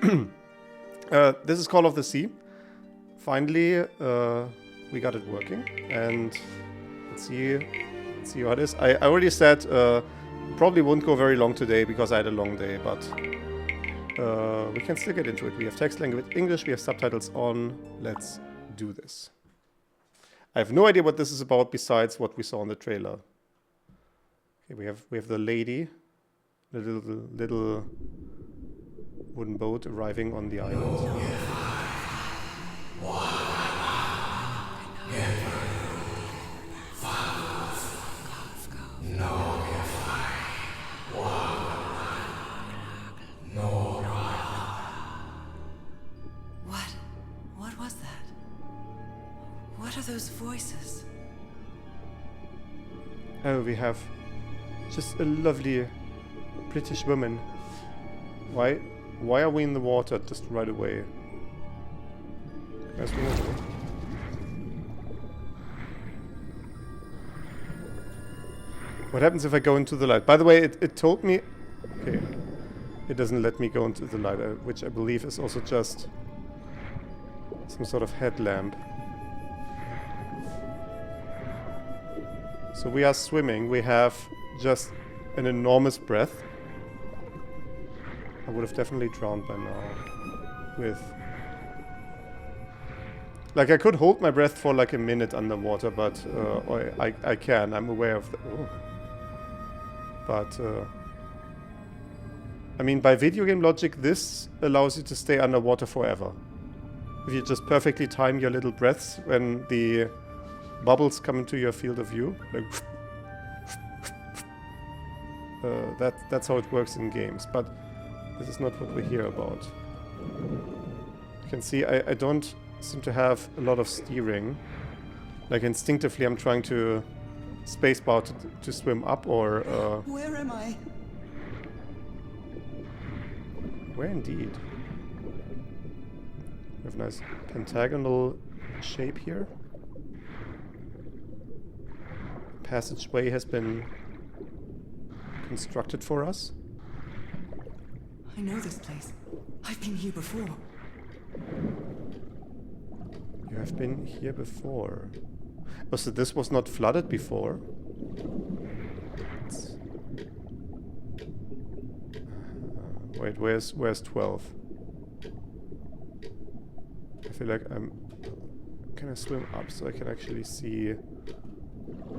This is Call of the Sea. Finally, we got it working, and let's see how it is. I already said probably won't go very long today because I had a long day, but we can still get into it. We have text language English, we have subtitles on. Let's do this. I have no idea what this is about besides what we saw in the trailer. Okay, we have the lady, the little wooden boat arriving on the island. What was that? What are those voices? Oh, we have just a lovely British woman. Why are we in the water just right away? Let's move over. What happens if I go into the light? By the way, it told me... Okay. It doesn't let me go into the light, which I believe is also just some sort of headlamp. So we are swimming. We have just an enormous breath. I would have definitely drowned by now. With... Like, I could hold my breath for like a minute underwater, but I can. I'm aware of that. Oh. But, I mean, by video game logic, this allows you to stay underwater forever. If you just perfectly time your little breaths when the bubbles come into your field of view. Like, that's how it works in games, but this is not what we hear about. You can see I don't seem to have a lot of steering. Like, instinctively I'm trying to spacebar to swim up or... Where am I? Where indeed? We have a nice pentagonal shape here. Passageway has been constructed for us. I know this place. I've been here before. You have been here before. Oh, so this was not flooded before? Wait, where's 12? I feel like I'm... Can I swim up so I can actually see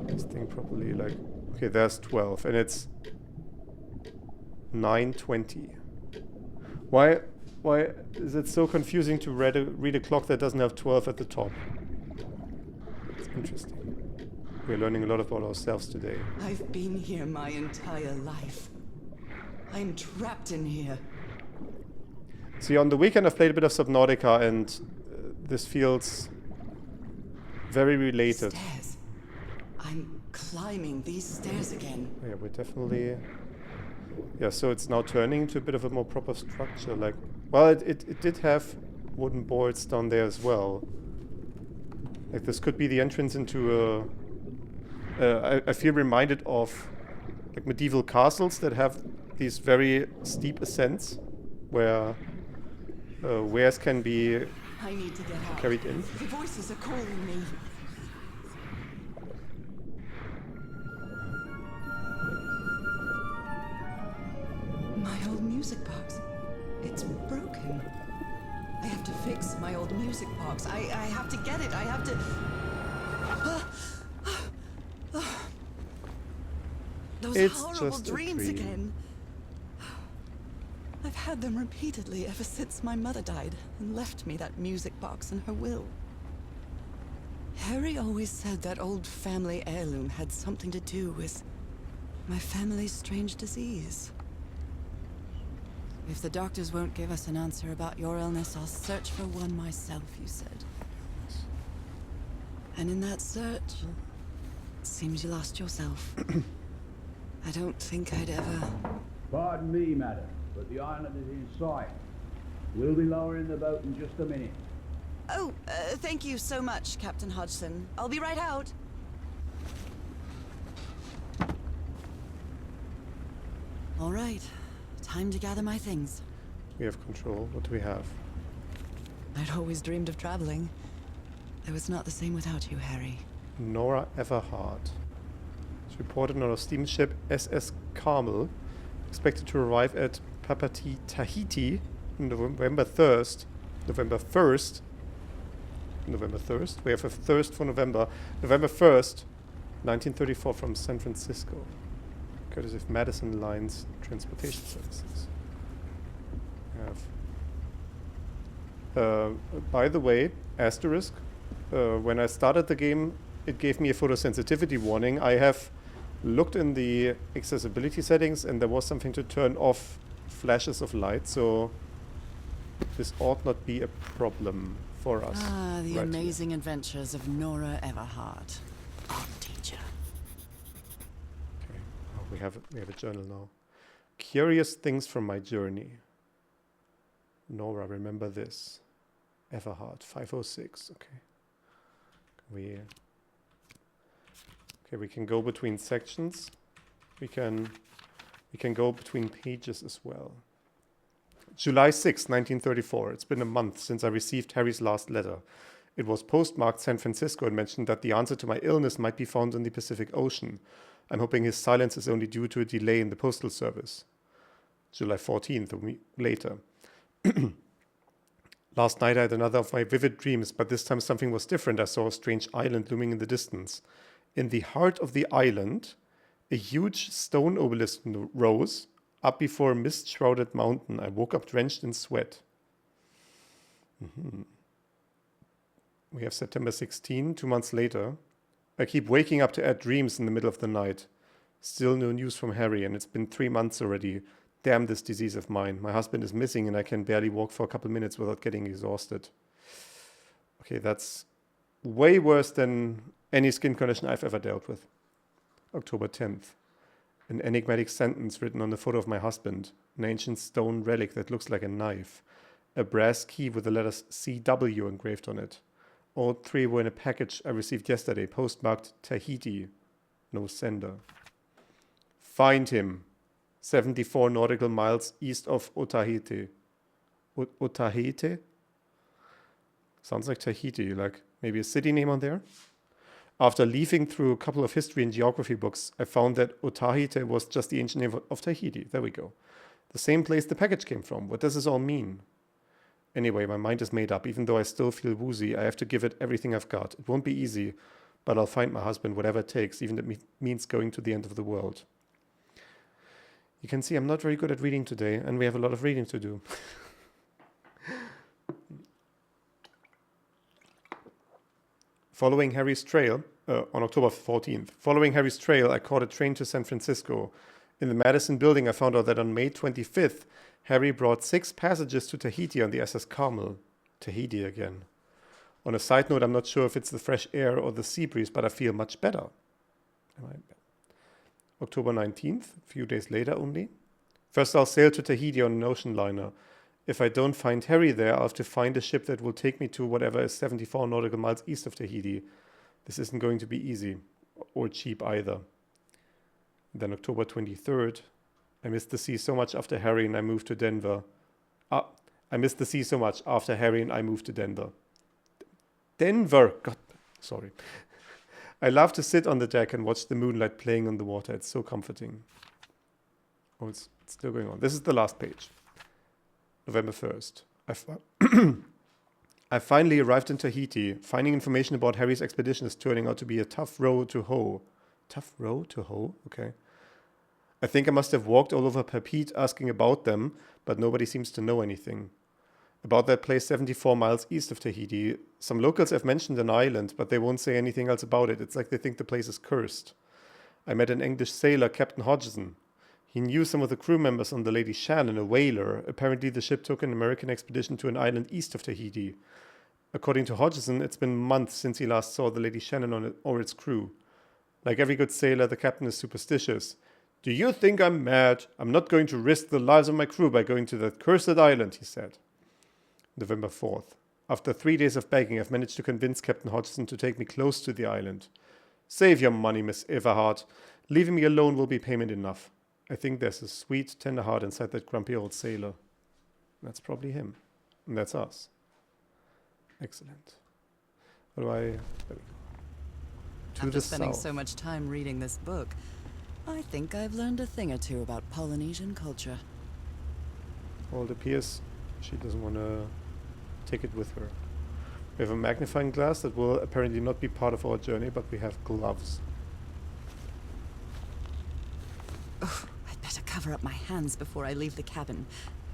this thing properly? Like, okay, there's 12, and it's 9:20. Why is it so confusing to read a clock that doesn't have 12 at the top? It's interesting. We're learning a lot about ourselves today. I've been here my entire life. I'm trapped in here. See, on the weekend I've played a bit of Subnautica, and this feels very related. Stairs. I'm climbing these stairs again. Yeah, we're definitely... Yeah, so it's now turning into a bit of a more proper structure. Like, well, it did have wooden boards down there as well. Like, this could be the entrance into a... I feel reminded of like medieval castles that have these very steep ascents where wares can be I need to get out. carried in. The voices are calling me. My old music box. It's broken. I have to fix my old music box. I have to get it. I have to... Those It's horrible just a dreams dream. again. I've had them repeatedly ever since my mother died and left me that music box in her will. Harry always said that old family heirloom had something to do with my family's strange disease. If the doctors won't give us an answer about your illness, I'll search for one myself, you said. And in that search, it seems you lost yourself. I don't think I'd ever... Pardon me, madam, but the island is in sight. We'll be lowering the boat in just a minute. Oh, thank you so much, Captain Hodgson. I'll be right out. All right. Time to gather my things. We have control. What do we have? I'd always dreamed of traveling. Though it's not the same without you, Harry. Nora Everhart. It's reported on a steamship SS Carmel, expected to arrive at Papati, Tahiti on November 1st. November 1st. November 1st? We have a thirst for November. November 1st, 1934 from San Francisco. Courtesy of Madison Lines Transportation Services. We have... by the way, asterisk, when I started the game, it gave me a photosensitivity warning. I have looked in the accessibility settings and there was something to turn off flashes of light, so this ought not be a problem for us. Ah, the right amazing adventures of Nora Everhart, art teacher. Okay. Oh, we have a journal now. Curious things from my journey. Nora, remember this. Everhart, 506. Okay. We can go between sections. We can go between pages as well. July 6, 1934. It's been a month since I received Harry's last letter. It was postmarked San Francisco and mentioned that the answer to my illness might be found in the Pacific Ocean. I'm hoping his silence is only due to a delay in the postal service. July 14th, a week later. Last night I had another of my vivid dreams, but this time something was different. I saw a strange island looming in the distance. In the heart of the island, a huge stone obelisk rose up before a mist-shrouded mountain. I woke up drenched in sweat. We have September 16, 2 months later. I keep waking up to add dreams in the middle of the night. Still no news from Harry, and it's been 3 months already. Damn this disease of mine. My husband is missing and I can barely walk for a couple minutes without getting exhausted. Okay, that's way worse than any skin condition I've ever dealt with. October 10th. An enigmatic sentence written on the photo of my husband. An ancient stone relic that looks like a knife. A brass key with the letters CW engraved on it. All 3 were in a package I received yesterday, postmarked Tahiti. No sender. Find him. 74 nautical miles east of Otaheite. Otaheite? Sounds like Tahiti, like maybe a city name on there. After leafing through a couple of history and geography books, I found that Otaheite was just the ancient name of Tahiti. There we go. The same place the package came from. What does this all mean? Anyway, my mind is made up. Even though I still feel woozy, I have to give it everything I've got. It won't be easy, but I'll find my husband, whatever it takes, even if it means going to the end of the world. You can see I'm not very good at reading today, and we have a lot of reading to do. Following Harry's trail, on October 14th, following Harry's trail, I caught a train to San Francisco. In the Madison building, I found out that on May 25th, Harry brought 6 passengers to Tahiti on the SS Carmel. Tahiti again. On a side note, I'm not sure if it's the fresh air or the sea breeze, but I feel much better. October 19th, a few days later only. First, I'll sail to Tahiti on an ocean liner. If I don't find Harry there, I'll have to find a ship that will take me to whatever is 74 nautical miles east of Tahiti. This isn't going to be easy, or cheap either. Then October 23rd, I missed the sea so much after Harry and I moved to Denver. I missed the sea so much after Harry and I moved to Denver. Denver! God, sorry. I love to sit on the deck and watch the moonlight playing on the water. It's so comforting. Oh, it's still going on. This is the last page. November 1st. I finally arrived in Tahiti. Finding information about Harry's expedition is turning out to be a tough row to hoe. Tough row to hoe? Okay. I think I must have walked all over Papeete asking about them, but nobody seems to know anything. About that place 74 miles east of Tahiti, some locals have mentioned an island, but they won't say anything else about it. It's like they think the place is cursed. I met an English sailor, Captain Hodgson. He knew some of the crew members on the Lady Shannon, a whaler. Apparently the ship took an American expedition to an island east of Tahiti. According to Hodgson, it's been months since he last saw the Lady Shannon or its crew. Like every good sailor, the captain is superstitious. Do you think I'm mad? I'm not going to risk the lives of my crew by going to that cursed island, he said. November 4th. After 3 days of begging, I've managed to convince Captain Hodgson to take me close to the island. Save your money, Miss Everhart. Leaving me alone will be payment enough. I think there's a sweet, tender heart inside that grumpy old sailor. That's probably him. And that's us. Excellent. What do I... There we go. To After the spending south. so much time reading this book, I think I've learned a thing or two about Polynesian culture. Well, it appears she doesn't want to take it with her. We have a magnifying glass that will apparently not be part of our journey, but we have gloves. Ugh, I'd better cover up my hands before I leave the cabin.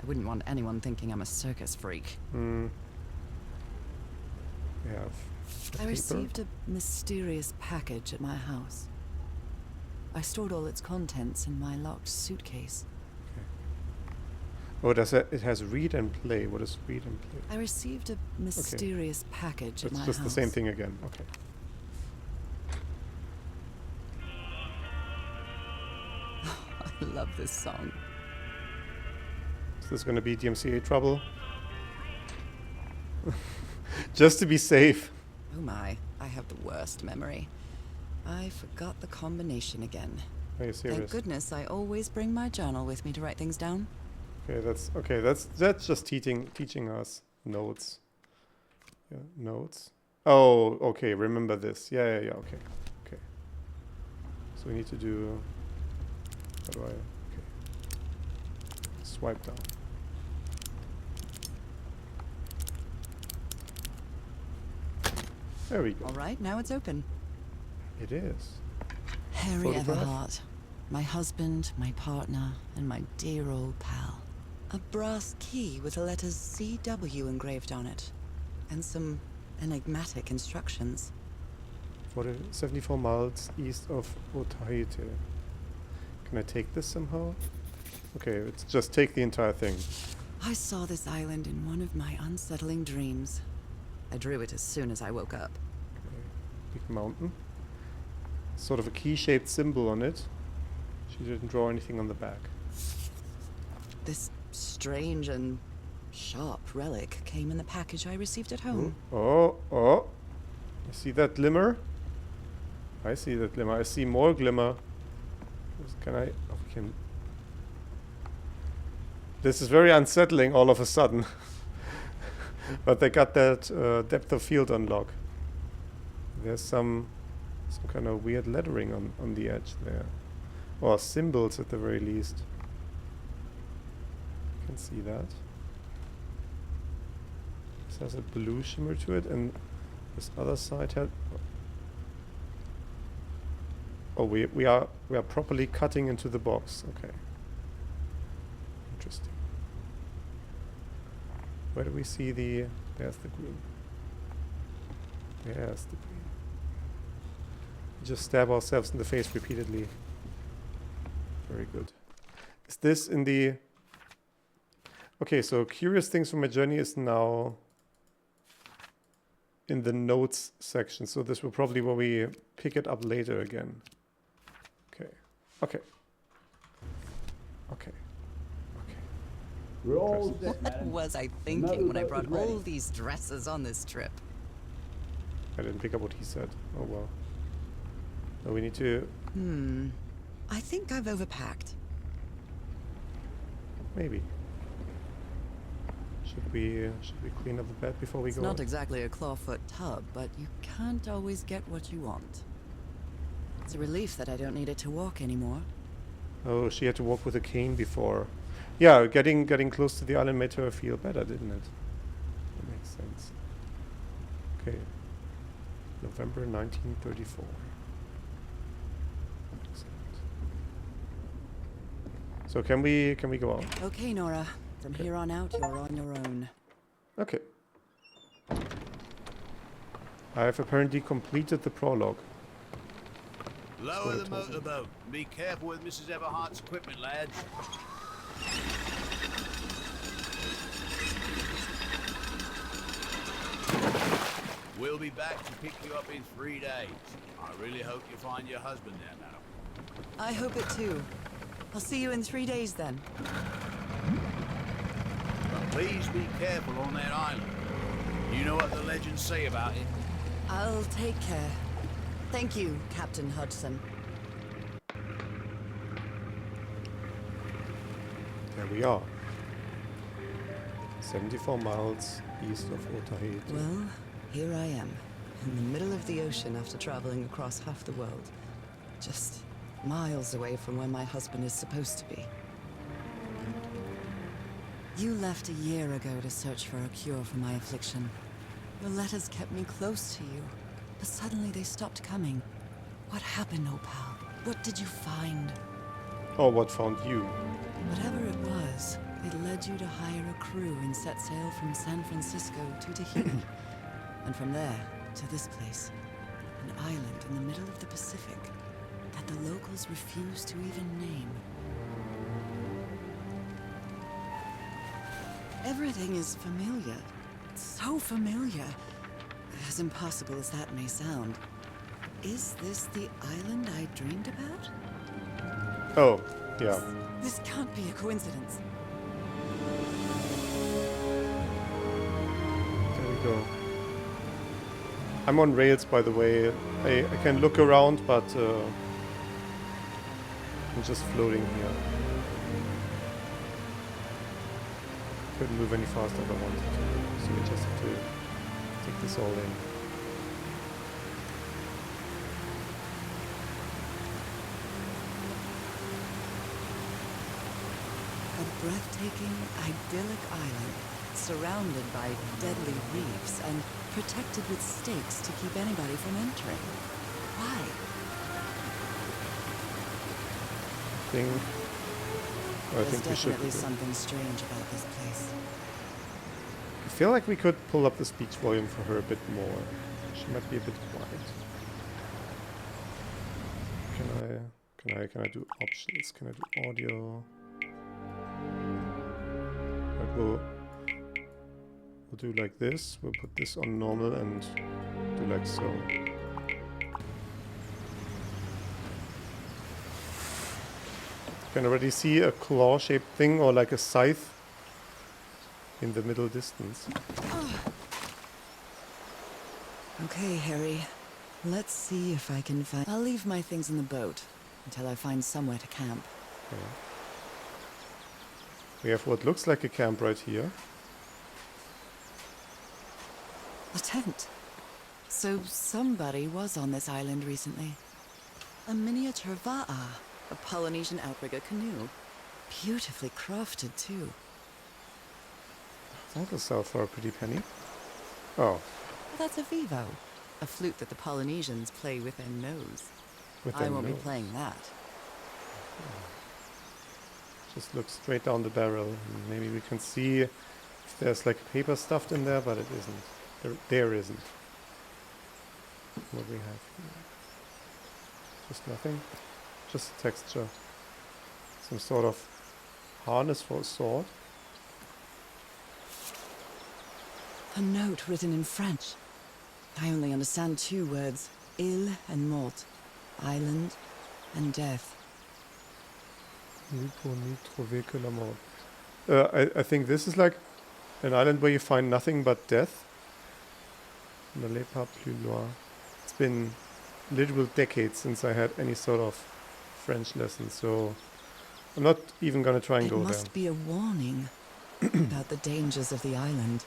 I wouldn't want anyone thinking I'm a circus freak. We have I received a mysterious package at my house. I stored all its contents in my locked suitcase. Oh, it has read and play. What is read and play? I received a mysterious package at It's my just house. the same thing again. Okay. I love this song. Is this going to be DMCA trouble? Just to be safe. Oh my, I have the worst memory. I forgot the combination again. Are you serious? Thank goodness I always bring my journal with me to write things down. Okay. That's just teaching us notes. Yeah, notes. Oh, okay. Remember this. Yeah. Okay. So we need to do. How do I? Okay. Swipe down. There we go. All right, now it's open. It is. Harry Photograph? Everhart, my husband, my partner, and my dear old pal. A brass key with the letters CW engraved on it, and some enigmatic instructions. 74 miles east of Otaheite. Can I take this somehow? Okay, let's just take the entire thing. I saw this island in one of my unsettling dreams. I drew it as soon as I woke up. Okay. Big mountain. Sort of a key-shaped symbol on it. She didn't draw anything on the back. This strange and sharp relic came in the package I received at home. Oh. You see that glimmer? I see that glimmer. I see more glimmer. Can I? Oh, we can. This is very unsettling all of a sudden. But they got that depth of field unlock. There's some kind of weird lettering on the edge there. Or symbols at the very least. You can see that. This has a blue shimmer to it, and this other side had... Oh, we are properly cutting into the box. Okay. Interesting. Where do we see the... There's the green. There's the green. Just stab ourselves in the face repeatedly. Very good. Is this in the... Okay, so Curious Things from My Journey is now in the notes section. So this will probably where we pick it up later again. Okay. We're all set, What madam. was I Another thinking when I boat brought is ready. all these dresses on this trip? I didn't pick up what he said. Oh well. No, we need to... I think I've overpacked. Maybe. Should we clean up the bed before we It's go? not exactly a clawfoot tub, but you can't always get what you want. It's a relief that I don't need it to walk anymore. Oh, she had to walk with a cane before. Yeah, getting close to the island made her feel better, didn't it? That makes sense. Okay. November 1934. Excellent. So can we go out? Okay, Nora. From here on out, you're on your own. Okay. I have apparently completed the prologue. Lower what the it told me. motorboat. Be careful with Mrs. Everhart's equipment, lads. We'll be back to pick you up in 3 days. I really hope you find your husband there, madam. I hope it too. I'll see you in 3 days then. But please be careful on that island. You know what the legends say about it. I'll take care. Thank you, Captain Hudson. There we are. 74 miles east of Otaheite. Well, here I am, in the middle of the ocean after traveling across half the world. Just miles away from where my husband is supposed to be. You left a year ago to search for a cure for my affliction. Your letters kept me close to you, but suddenly they stopped coming. What happened, Opal? What did you find? Oh, what found you? Whatever it was, it led you to hire a crew and set sail from San Francisco to Tahiti. And from there, to this place. An island in the middle of the Pacific that the locals refuse to even name. Everything is familiar. So familiar. As impossible as that may sound. Is this the island I dreamed about? Oh, yeah. This can't be a coincidence. There we go. I'm on rails, by the way. I can look around, but I'm just floating here. Couldn't move any faster if I wanted to, so we just have to take this all in. A breathtaking, idyllic island, surrounded by deadly reefs and protected with stakes to keep anybody from entering. Why? I There's think we should. definitely something strange about this place. I feel like we could pull up the speech volume for her a bit more. She might be a bit quiet. Can I do options? Can I do audio? Right, we'll do like this. We'll put this on normal and do like so. You can already see a claw-shaped thing or like a scythe in the middle distance. Okay, Harry. Let's see if I can find... I'll leave my things in the boat until I find somewhere to camp. Okay. We have what looks like a camp right here. A tent. So somebody was on this island recently. A miniature va'a, a Polynesian outrigger canoe. Beautifully crafted, too. That'll sell for a pretty penny. Oh, That's a vivo. A flute that the Polynesians play with their nose. with I their won't be nose. playing that. Just look straight down the barrel. And maybe we can see if there's like paper stuffed in there, but it isn't. There isn't. What we have here. Just nothing. Just texture. Some sort of harness for a sword. A note written in French. I only understand 2 words. Île and mort. Island and death. Ni pour ni trouver que la mort. I think this is like an island where you find nothing but death. N'allez pas plus loin. It's been literal decades since I had any sort of French lesson, so I'm not even gonna try and It go there. must be a warning about the dangers of the island.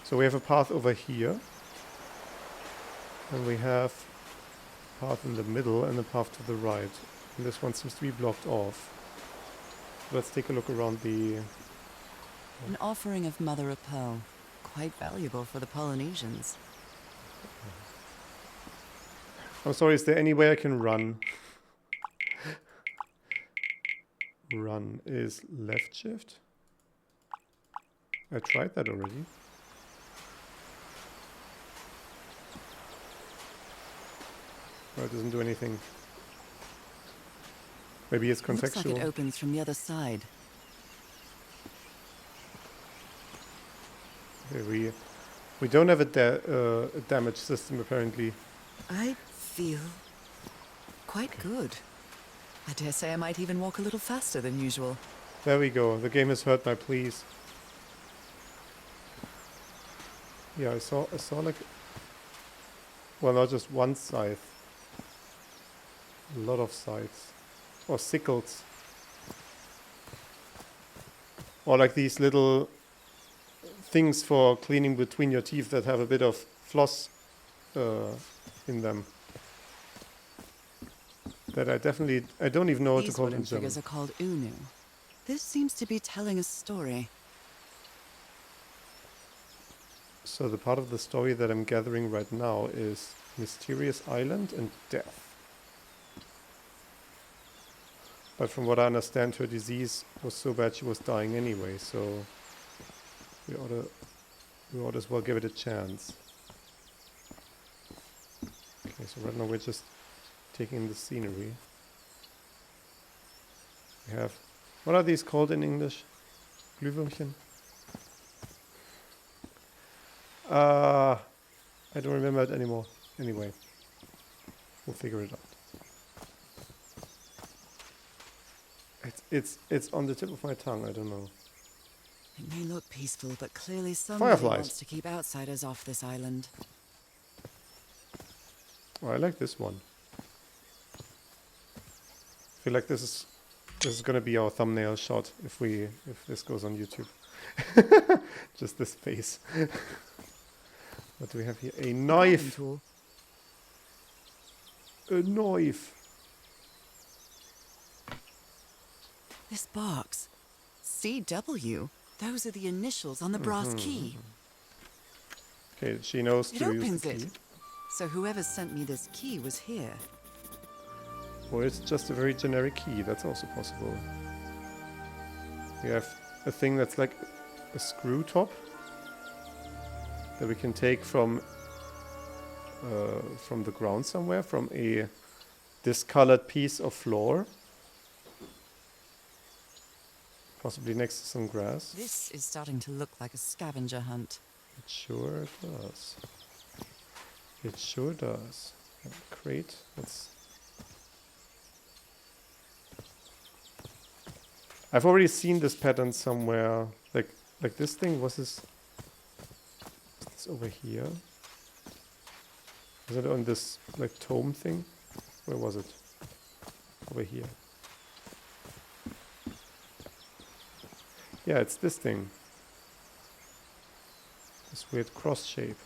So we have a path over here, and we have a path in the middle and a path to the right. And this one seems to be blocked off. Let's take a look around the... An offering of mother of pearl. Quite valuable for the Polynesians. I'm sorry, is there any way I can run? Run is left shift? I tried that already. Oh, it doesn't do anything. Maybe it's Looks like contextual. it opens from the other side. Okay, we don't have a damage system apparently. I feel quite good. I dare say I might even walk a little faster than usual. There we go. The game has heard my pleas. Yeah, I saw like, well, not just one scythe. A lot of scythes or sickles. Or like these little things for cleaning between your teeth that have a bit of floss in them. That I don't even know what to These call it in wooden German. figures are called Unu. This seems to be telling a story. So the part of the story that I'm gathering right now is Mysterious Island and death. But from what I understand, her disease was so bad she was dying anyway, so we ought as well give it a chance. Okay, so right now we're just taking in the scenery. We have... What are these called in English? Glühwürmchen? I don't remember it anymore. Anyway, we'll figure it out. It's on the tip of my tongue, I don't know. It may look peaceful, but clearly somebody Fireflies. wants to keep outsiders off this island. Oh, I like this one. I feel like this is gonna be our thumbnail shot if this goes on YouTube. Just this face. What do we have here? A knife. Tool. A knife. This box. CW. Those are the initials on the brass key. Okay, she knows It to use opens the it. key. So whoever sent me this key was here. Or it's just a very generic key. That's also possible. We have a thing that's like a screw top that we can take from the ground somewhere, from a discolored piece of floor. Possibly next to some grass. This is starting to look like a scavenger hunt. It sure does. It sure does. Crate. I've already seen this pattern somewhere. Like this thing was this over here. Was it on this like tome thing? Where was it? Over here. Yeah, it's this thing. This weird cross shape.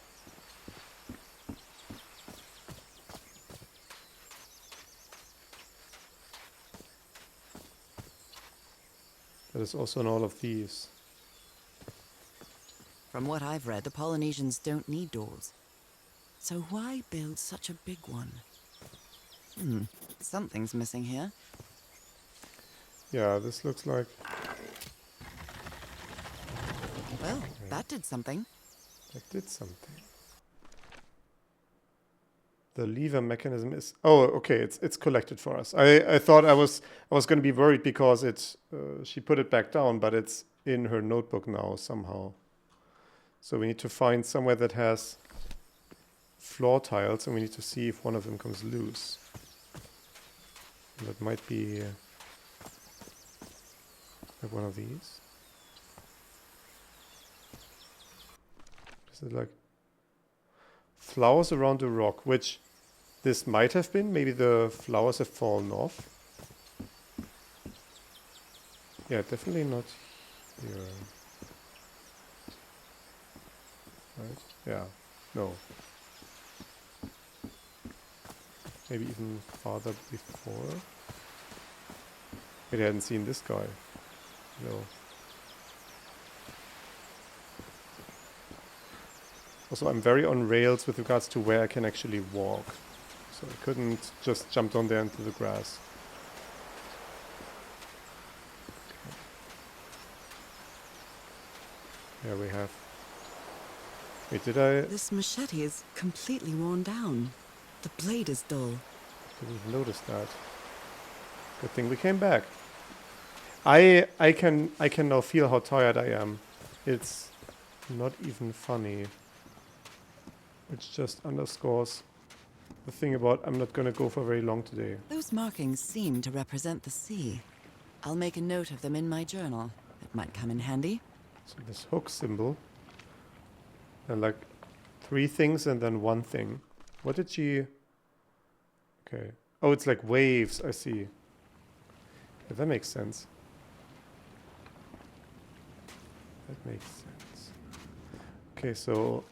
That is also in all of these. From what I've read, the Polynesians don't need doors. So why build such a big one? Something's missing here. Yeah, this looks like... Well, that did something. That did something. The lever mechanism is... Oh, okay, it's collected for us. I thought I was going to be worried because she put it back down, but it's in her notebook now somehow. So we need to find somewhere that has floor tiles, and we need to see if one of them comes loose. And that might be like one of these. Is it like flowers around the rock, which this might have been. Maybe the flowers have fallen off. Yeah, definitely not here. Right? Yeah. No. Maybe even farther before. Wait, I hadn't seen this guy. No. Also, I'm very on rails with regards to where I can actually walk. So I couldn't just jump down there into the grass. Okay. Here we have... Wait, did I... This machete is completely worn down. The blade is dull. Didn't even notice that. Good thing we came back. I can now feel how tired I am. It's not even funny. Which just underscores the thing about I'm not gonna go for very long today. Those markings seem to represent the sea. I'll make a note of them in my journal. It might come in handy. So this hook symbol. And like 3 things and then 1 thing. What did she... Okay. Oh, it's like waves, I see. Yeah, that makes sense. That makes sense. Okay, so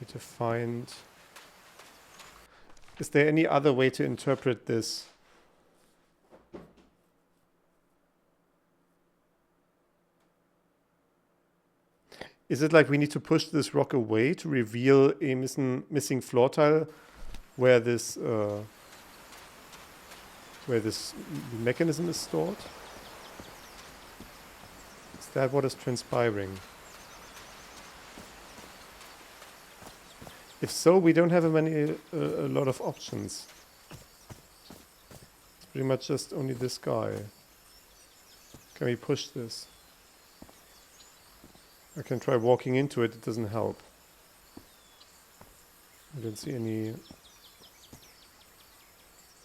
need to find... Is there any other way to interpret this? Is it like we need to push this rock away to reveal a missing floor tile where this mechanism is stored? Is that what is transpiring? If so, we don't have a lot of options. It's pretty much just only this guy. Can we push this? I can try walking into it, it doesn't help. I don't see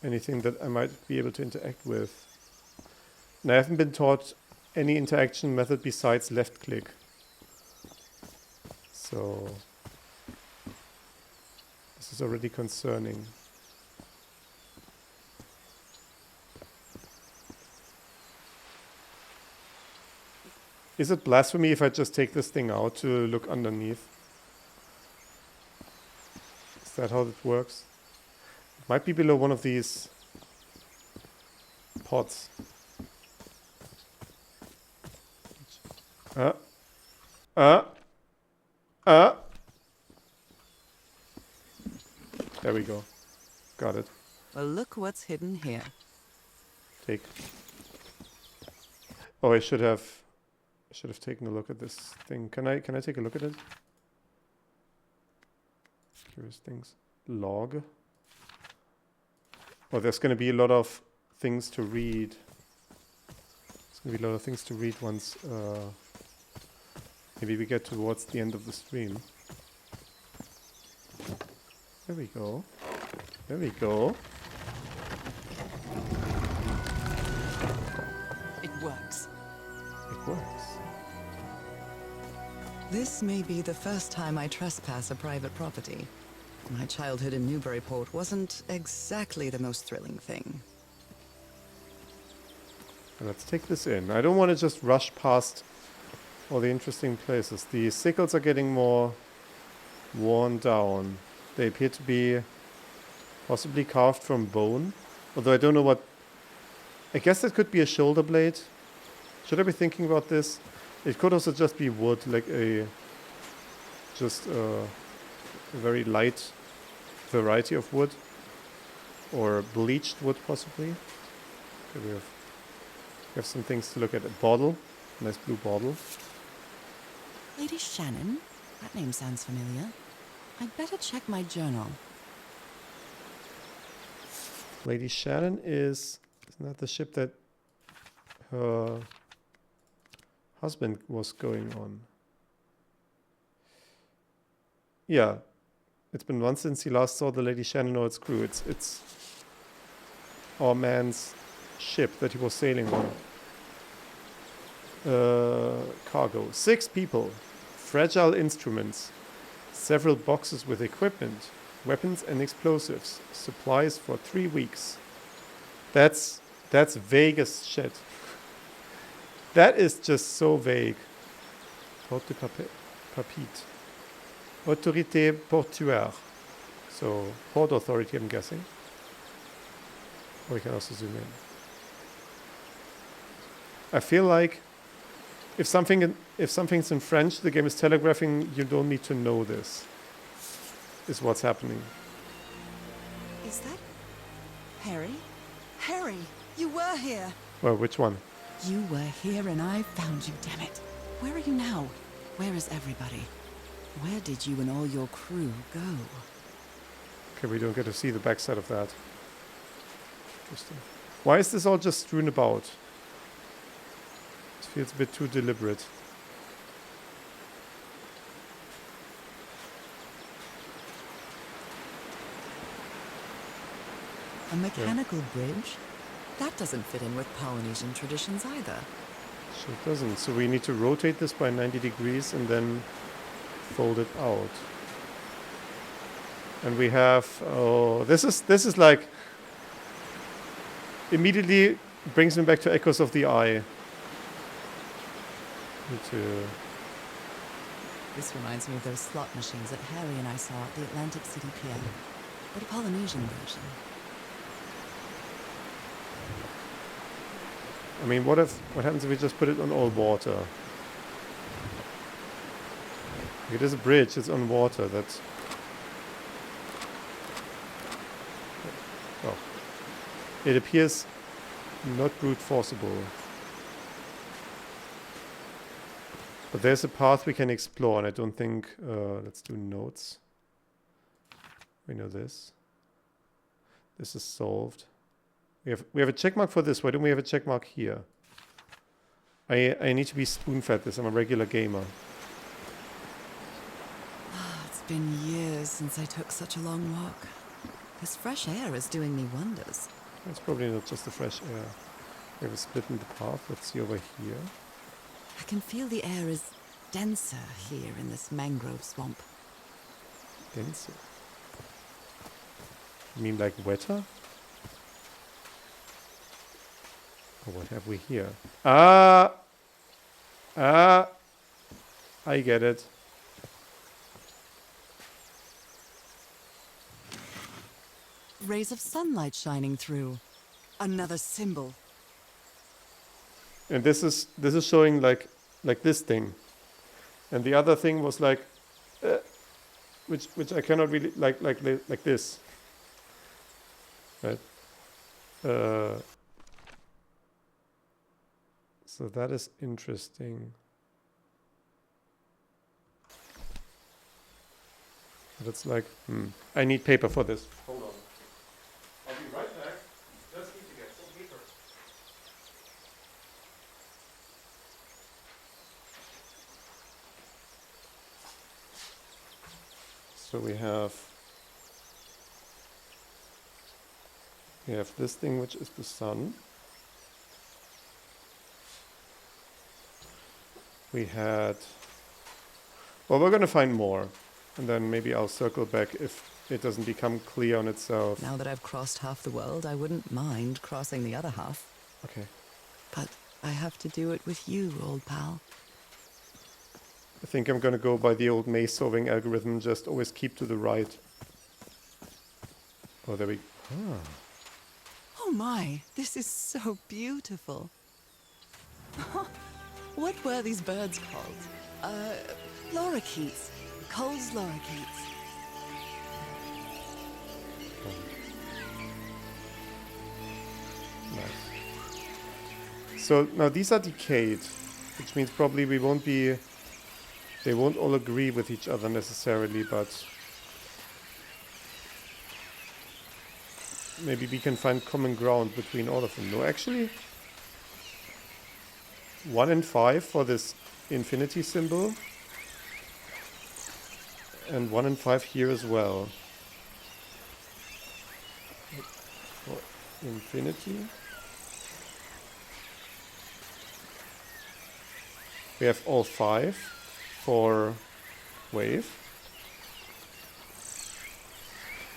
anything that I might be able to interact with. And I haven't been taught any interaction method besides left click. So this is already concerning. Is it blasphemy if I just take this thing out to look underneath? Is that how it works? It might be below one of these pots. There we go. Got it. Well, look what's hidden here. Take. Oh, I should have taken a look at this thing. Can I take a look at it? Curious things. Log. Oh, there's going to be a lot of things to read. There's going to be a lot of things to read once maybe we get towards the end of the stream. There we go. There we go. It works. It works. This may be the first time I trespass a private property. My childhood in Newburyport wasn't exactly the most thrilling thing. Let's take this in. I don't want to just rush past all the interesting places. The sickles are getting more worn down. They appear to be possibly carved from bone. Although I don't know what... I guess it could be a shoulder blade. Should I be thinking about this? It could also just be wood, like a very light variety of wood, or bleached wood possibly. Okay, we have some things to look at. A bottle, nice blue bottle. Lady Shannon? That name sounds familiar. I'd better check my journal. Lady Shannon isn't that the ship that her husband was going on? Yeah. It's been months since he last saw the Lady Shannon or its crew. It's our man's ship that he was sailing on. Cargo. 6 people. Fragile instruments. Several boxes with equipment. Weapons and explosives. Supplies for 3 weeks. That's vague as shit. That is just so vague. Port de Papite. Autorité portuaire. So, port authority, I'm guessing. Or we can also zoom in. I feel like if something's in French, the game is telegraphing you don't need to know this. Is what's happening. Is that... Harry? Harry, you were here! Well, which one? You were here and I found you, damn it. Where are you now? Where is everybody? Where did you and all your crew go? Okay, we don't get to see the backside of that. Interesting. Why is this all just strewn about? It feels a bit too deliberate. A mechanical bridge? That doesn't fit in with Polynesian traditions either. Sure it doesn't. So we need to rotate this by 90 degrees and then fold it out. And we have... Oh, this is like... Immediately brings me back to Echoes of the Eye. Need to... This reminds me of those slot machines that Harry and I saw at the Atlantic City Pier, but a Polynesian version. I mean, what happens if we just put it on all water? It is a bridge, it's on water, that's... Oh. It appears not brute forceable. But there's a path we can explore, and I don't think... let's do notes. We know this. This is solved. We have a check mark for this. Why don't we have a check mark here? I need to be spoon-fed this. I'm a regular gamer. It's been years since I took such a long walk. This fresh air is doing me wonders. It's probably not just the fresh air. We have a split in the path. Let's see over here. I can feel the air is denser here in this mangrove swamp. Denser? You mean like wetter? Or what have we here? I get it. Rays of sunlight shining through. Another symbol. And this is showing like this thing, and the other thing was like, which I cannot really like this, right? So that is interesting. But it's like, I need paper for this. Hold on. I'll be right back. Just need to get some paper. So we have this thing, which is the sun. We had... Well, we're going to find more. And then maybe I'll circle back if it doesn't become clear on itself. Now that I've crossed half the world, I wouldn't mind crossing the other half. Okay. But I have to do it with you, old pal. I think I'm going to go by the old maze solving algorithm. Just always keep to the right. Oh, there we... Ah. Oh my, this is so beautiful. What were these birds called? Lorikeets. Cole's lorikeets. Nice. So now these are decayed, which means probably we won't be... They won't all agree with each other necessarily, but... Maybe we can find common ground between all of them. No, actually... 1 and 5 for this infinity symbol. And 1 and 5 here as well. For infinity. We have all 5 for wave.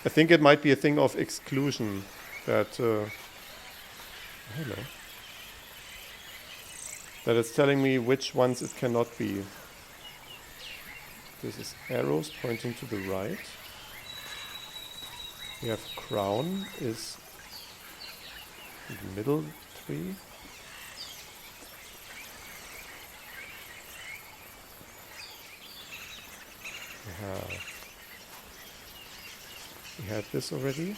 I think it might be a thing of exclusion that... hello. That it's telling me which ones it cannot be. This is arrows pointing to the right. We have crown is the middle tree. We had this already.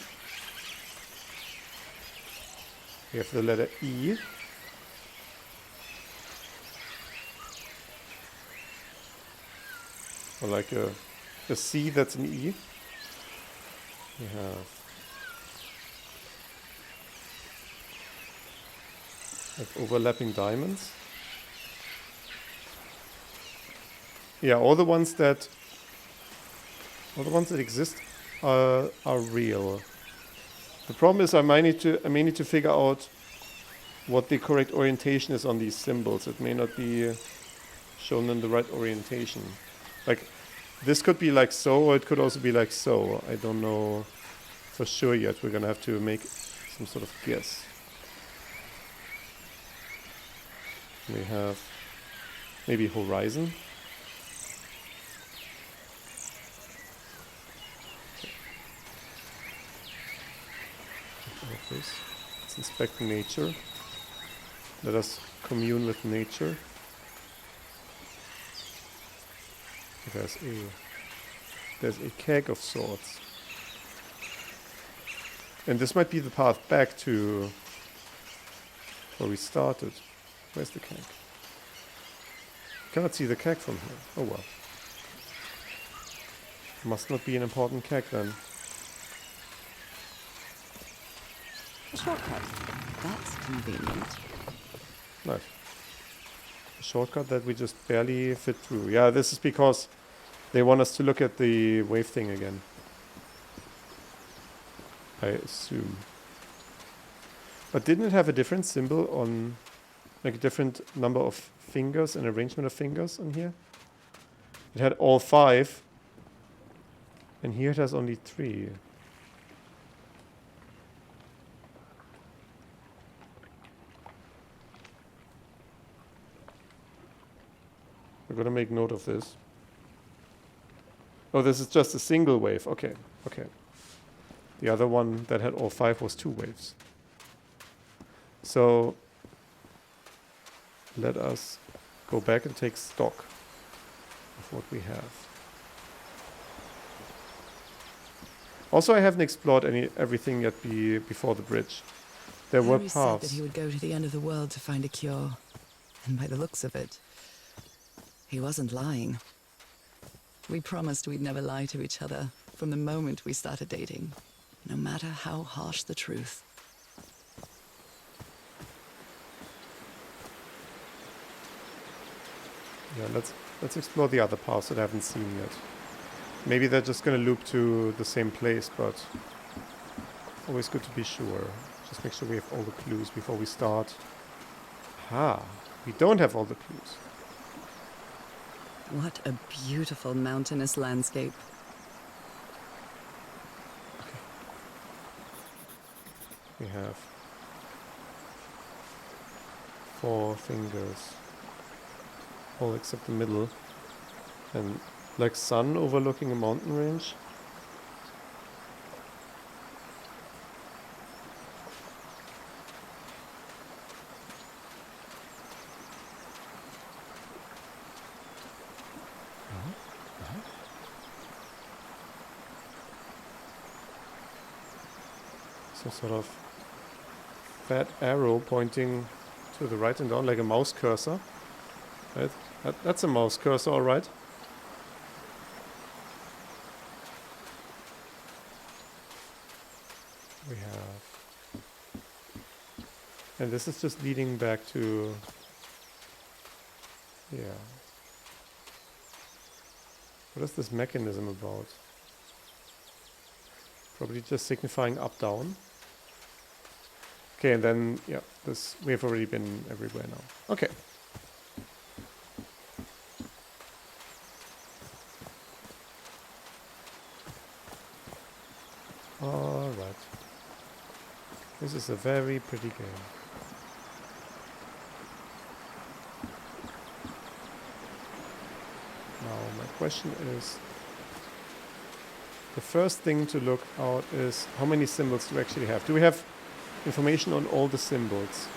We have the letter E. Or like a C that's an E. We have like overlapping diamonds. Yeah, all the ones that exist are real. The problem is I may need to figure out what the correct orientation is on these symbols. It may not be shown in the right orientation. Like, this could be like so, or it could also be like so. I don't know for sure yet. We're gonna have to make some sort of guess. We have maybe horizon. Like this. Let's inspect nature. Let us commune with nature. There's a keg of sorts. And this might be the path back to where we started. Where's the keg? Cannot see the keg from here. Oh well. Must not be an important keg then. A shortcut. That's convenient. Nice. A shortcut that we just barely fit through. Yeah, this is because they want us to look at the wave thing again. I assume. But didn't it have a different symbol on, like a different number of fingers and arrangement of fingers on here? It had all 5. And here it has only 3. We're gonna make note of this. Oh, this is just a single wave. Okay, okay. The other one that had all 5 was 2 waves. So let us go back and take stock of what we have. Also, I haven't explored everything yet before the bridge. There were Harry paths. said that he would go to the end of the world to find a cure. And by the looks of it, he wasn't lying. We promised we'd never lie to each other from the moment we started dating, no matter how harsh the truth. Yeah, let's explore the other paths that I haven't seen yet. Maybe they're just gonna loop to the same place, but always good to be sure. Just make sure we have all the clues before we start. Ah, we don't have all the clues. What a beautiful mountainous landscape. We have 4 fingers, all except the middle, and like sun overlooking a mountain range. Some sort of fat arrow pointing to the right and down, like a mouse cursor. Right? That's a mouse cursor, all right. We have, and this is just leading back to, yeah. What is this mechanism about? Probably just signifying up, down. Okay, and then, yeah, this, we've already been everywhere now. Okay. Alright. This is a very pretty game. Now, my question is, the first thing to look out is how many symbols do we actually have? Do we have information on all the symbols?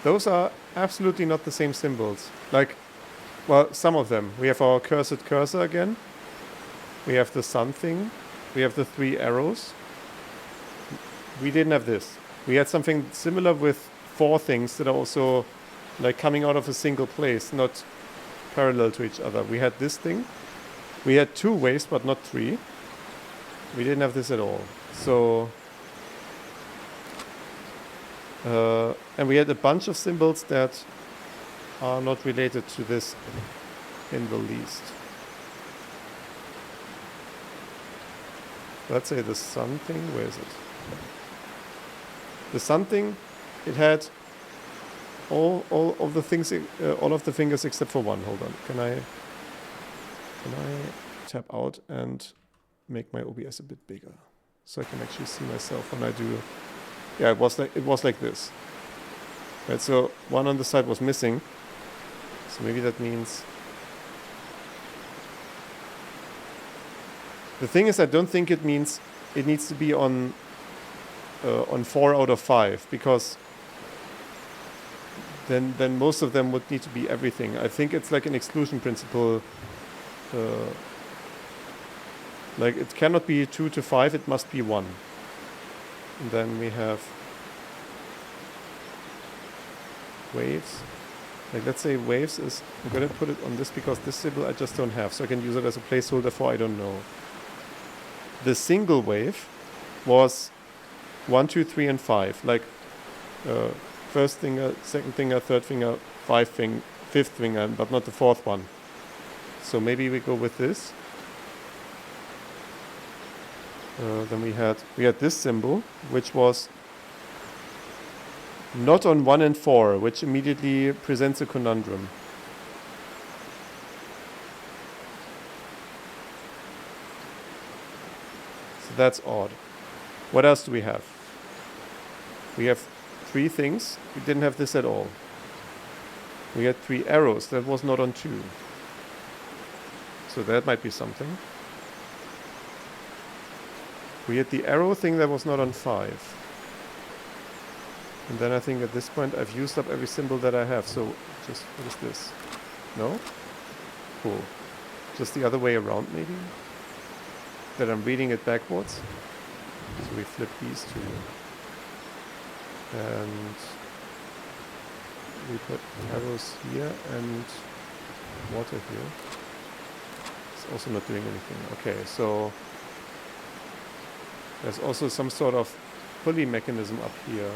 Those are absolutely not the same symbols. Like, well, some of them. We have our cursed cursor again. We have the sun thing. We have the 3 arrows. We didn't have this. We had something similar with 4 things that are also like coming out of a single place, not parallel to each other. We had this thing. We had 2 waves, but not 3. We didn't have this at all. So, and we had a bunch of symbols that are not related to this in the least. Let's say the sun thing. Where is it? The sun thing. It had all of the things, all of the fingers except for one. Hold on. Can I? tab out and make my OBS a bit bigger, so I can actually see myself when I do. Yeah, it was like this. Right, so one on the side was missing. So maybe that means. The thing is, I don't think it means it needs to be on 4 out of 5, because then most of them would need to be everything. I think it's like an exclusion principle. Like it cannot be 2 to 5, it must be 1. And then we have waves. Like let's say waves is, I'm gonna put it on this because this symbol I just don't have, so I can use it as a placeholder for I don't know. The single wave was 1, 2, 3, and 5. Like first finger, second finger, third finger, fifth finger, but not the fourth one. So maybe we go with this. Then we had this symbol, which was not on 1 and 4, which immediately presents a conundrum. So that's odd. What else do we have? We have 3 things. We didn't have this at all. We had 3 arrows. That was not on 2. So that might be something. We had the arrow thing that was not on 5. And then I think at this point I've used up every symbol that I have. So just, what is this? No? Cool. Just the other way around maybe? That I'm reading it backwards. So we flip these 2. And we put arrows here and water here. It's also not doing anything. Okay, so there's also some sort of pulley mechanism up here.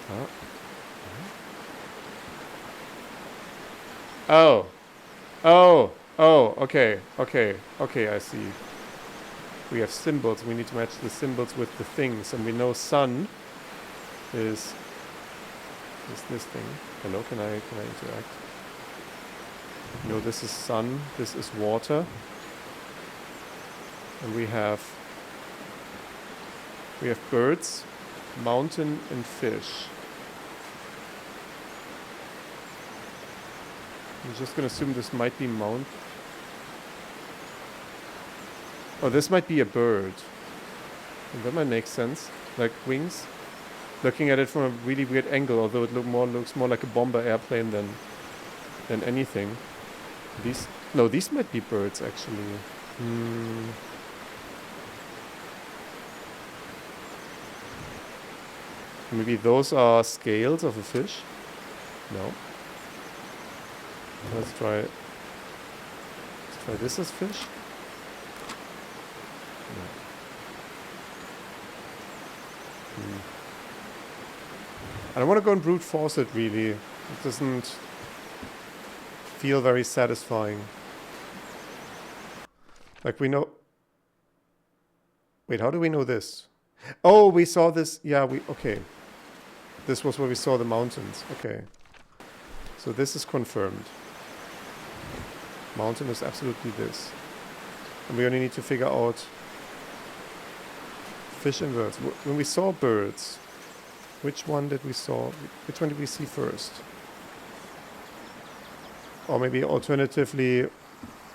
Huh? Oh, okay, I see. We have symbols, we need to match the symbols with the things, and we know sun is this thing. Hello, can I interact? No, this is sun, this is water. And we have birds, mountain, and fish. I'm just gonna assume this might be mount. Oh, this might be a bird. And that might make sense. Like wings. Looking at it from a really weird angle, although it looks more like a bomber airplane than anything. These might be birds actually. Maybe those are scales of a fish? No. Let's try this as fish. No. I don't want to go and brute force it really. It doesn't feel very satisfying. Like we know... Wait, how do we know this? Oh, we saw this... Yeah, okay. This was where we saw the mountains. Okay. So this is confirmed. Mountain is absolutely this. And we only need to figure out fish and birds. When we saw birds, which one did we saw? Which one did we see first? Or maybe alternatively,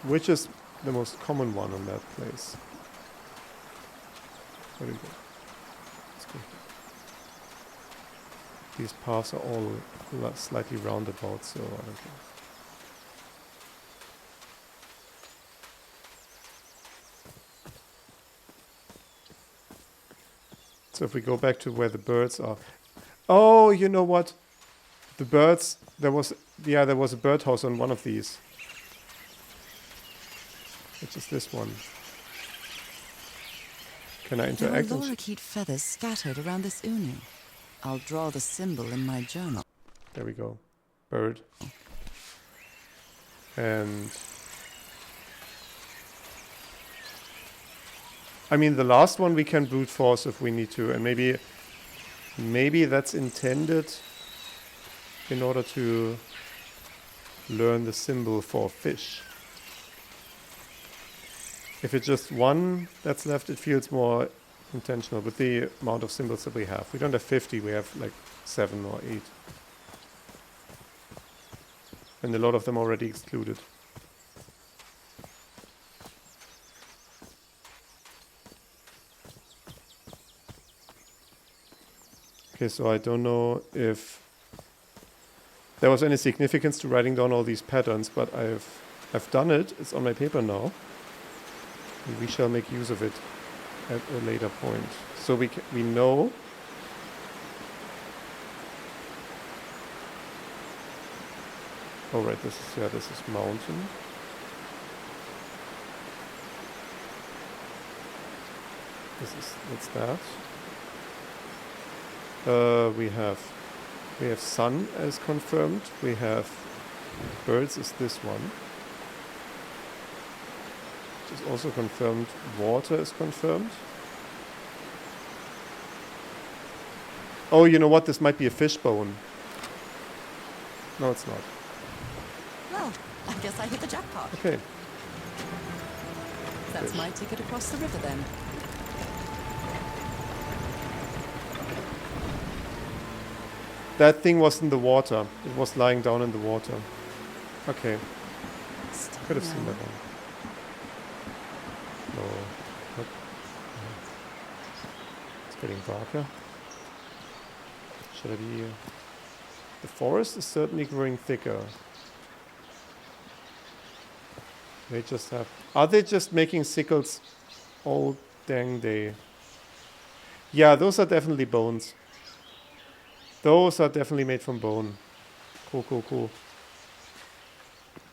which is the most common one on that place? Where do we go? Let's go. These paths are all slightly roundabout, so I don't know. So if we go back to where the birds are... Oh, you know what? The birds... there was a birdhouse on one of these. Which is this one. Can I interact? There are lorikeet feathers scattered around this unu. I'll draw the symbol in my journal. There we go. Bird. And... I mean, the last one we can brute force if we need to, and maybe that's intended in order to learn the symbol for fish. If it's just one that's left, it feels more intentional with the amount of symbols that we have. We don't have 50, we have like 7 or 8. And a lot of them already excluded. Okay, so I don't know if there was any significance to writing down all these patterns, but I've done it. It's on my paper now. And we shall make use of it at a later point. So we know oh right, this is mountain. That's that. We have sun as confirmed. We have birds is this one. Which is also confirmed. Water is confirmed. Oh, you know what? This might be a fish bone. No, it's not. Well, I guess I hit the jackpot. Okay. That's my ticket across the river then. That thing was in the water. It was lying down in the water. Okay. Could have seen that one. No. Nope. It's getting darker. Should I be... The forest is certainly growing thicker. They just have... Are they just making sickles all dang day? Yeah, those are definitely bones. Those are definitely made from bone. Cool, cool, cool.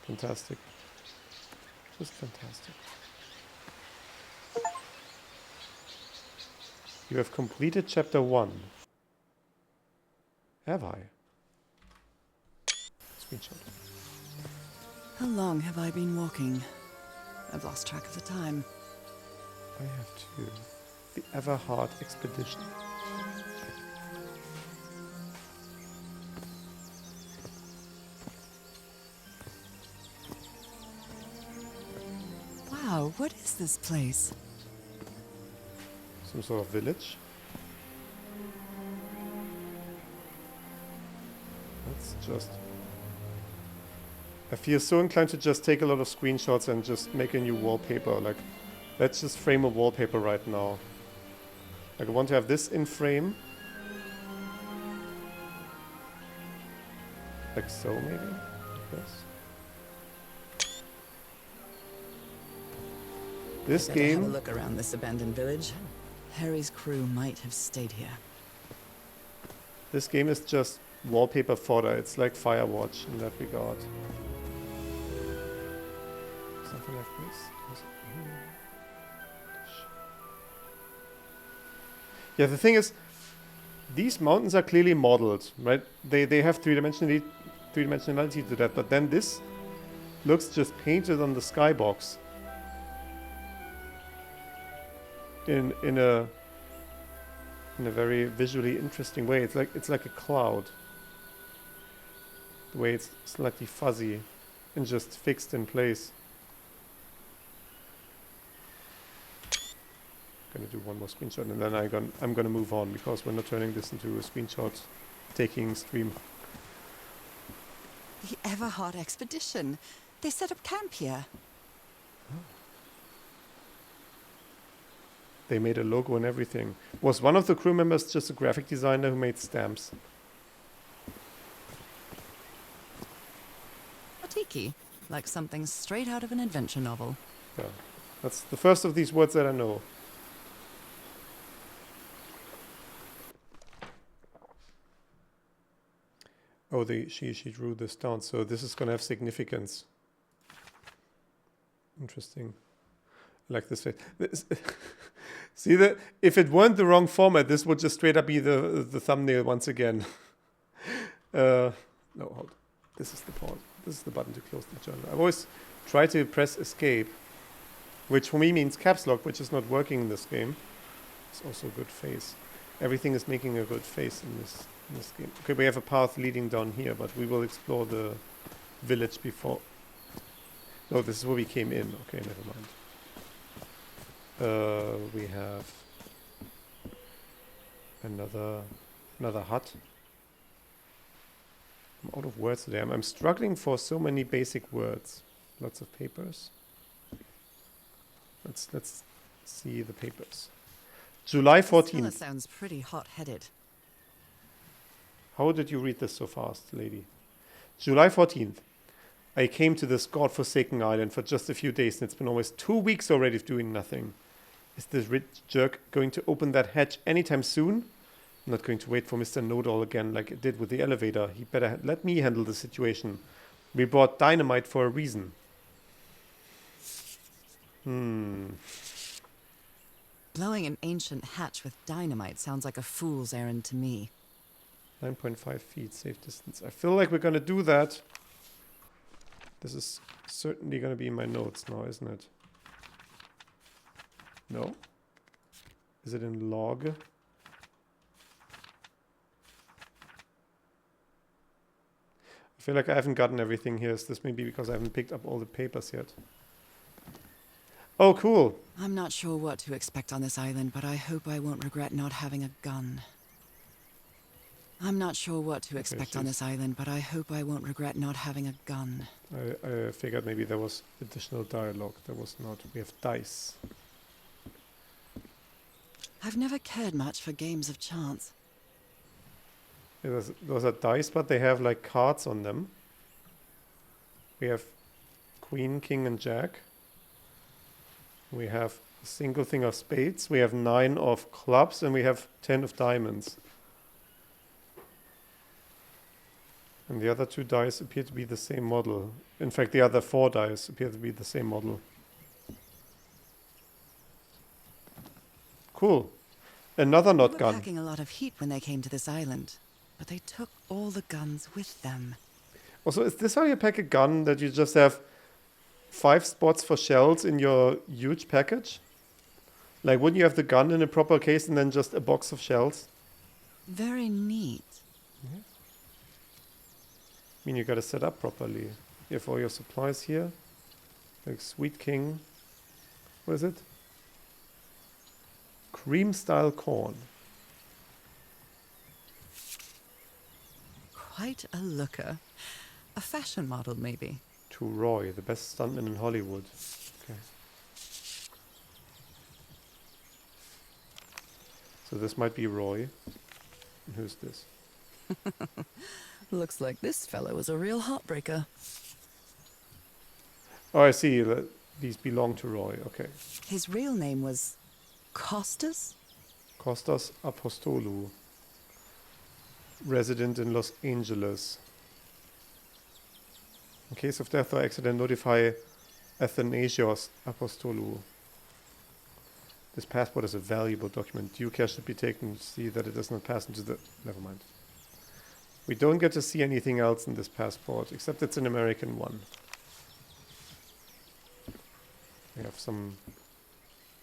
Fantastic. Just fantastic. You have completed chapter 1. Have I? Screenshot. How long have I been walking? I've lost track of the time. I have too. The Everhard expedition. Wow, what is this place? Some sort of village. Let's just... I feel so inclined to just take a lot of screenshots and just make a new wallpaper. Like, let's just frame a wallpaper right now. Like, I want to have this in frame. Like so, maybe? Like this. This Better game... have a look around this abandoned village. Harry's crew might have stayed here. This game is just wallpaper fodder. It's like Firewatch in that regard. Something like this. Yeah, the thing is, these mountains are clearly modeled, right? They have three-dimensionality to that, but then this looks just painted on the skybox. In a very visually interesting way. It's like a cloud. The way it's slightly fuzzy and just fixed in place. I'm gonna do one more screenshot and then I'm gonna move on because we're not turning this into a screenshot taking stream. The Everhard expedition. They set up camp here. They made a logo and everything. Was one of the crew members just a graphic designer who made stamps? Tiki, like something straight out of an adventure novel. Yeah, that's the first of these words that I know. Oh, she drew this down, so this is gonna have significance. Interesting. I like this. See that if it weren't the wrong format, this would just straight up be the thumbnail once again. No, hold. This is the pause. This is the button to close the journal. I've always tried to press escape, which for me means caps lock, which is not working in this game. It's also a good face. Everything is making a good face in this game. Okay, we have a path leading down here, but we will explore the village before. No, this is where we came in. Okay, never mind. We have another hut. I'm out of words today. I'm struggling for so many basic words. Lots of papers. Let's see the papers. July 14th. That sounds pretty hot-headed. How did you read this so fast, lady? July 14th. I came to this godforsaken island for just a few days, and it's been almost 2 weeks already of doing nothing. Is this rich jerk going to open that hatch anytime soon? I'm not going to wait for Mr. Know-it-all again like I did with the elevator. He better let me handle the situation. We brought dynamite for a reason. Blowing an ancient hatch with dynamite sounds like a fool's errand to me. 9.5 feet, safe distance. I feel like we're going to do that. This is certainly going to be in my notes now, isn't it? No? Is it in log? I feel like I haven't gotten everything here. Is this maybe because I haven't picked up all the papers yet? Oh, cool. I'm not sure what to expect on this island, but I hope I won't regret not having a gun. I'm not sure what to expect on this island, but I hope I won't regret not having a gun. I figured maybe there was additional dialogue. There was not. We have dice. I've never cared much for games of chance. Yeah, those are dice, but they have like cards on them. We have Queen, King, and Jack. We have a single thing of spades. We have 9 of clubs, and we have 10 of diamonds. And the other 2 dice appear to be the same model. In fact, the other 4 dice appear to be the same model. Cool. Another They not were gun. packing a lot of heat when they came to this island, but they took all the guns with them. Also, is this how you pack a gun, that you just have 5 spots for shells in your huge package? Like, wouldn't you have the gun in a proper case and then just a box of shells? Very neat. I mean, you gotta set up properly. You have all your supplies here. Like Sweet King. What is it? Cream style corn. Quite a looker. A fashion model, maybe. To Roy, the best stuntman in Hollywood. Okay. So this might be Roy. And who's this? Looks like this fellow was a real heartbreaker. Oh, I see. These belong to Roy. Okay. His real name was Costas? Kostas Apostolou. Resident in Los Angeles. In case of death or accident, notify Athanasios Apostolou. This passport is a valuable document. Due care should be taken to see that it does not pass into the... Never mind. We don't get to see anything else in this passport, except it's an American one. We have some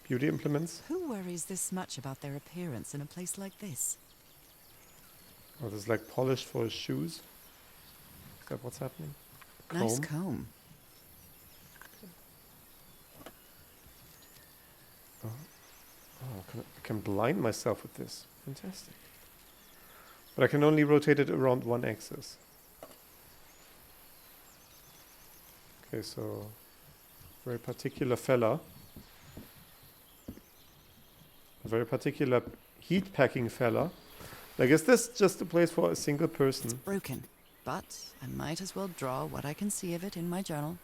beauty implements. Who worries this much about their appearance in a place like this? Oh, there's like polish for his shoes. Is that what's happening? Nice comb. Oh, I can blind myself with this. Fantastic. But I can only rotate it around one axis. Okay, so very particular fella. A very particular heat packing fella. Like, is this just a place for a single person? It's broken, but I might as well draw what I can see of it in my journal.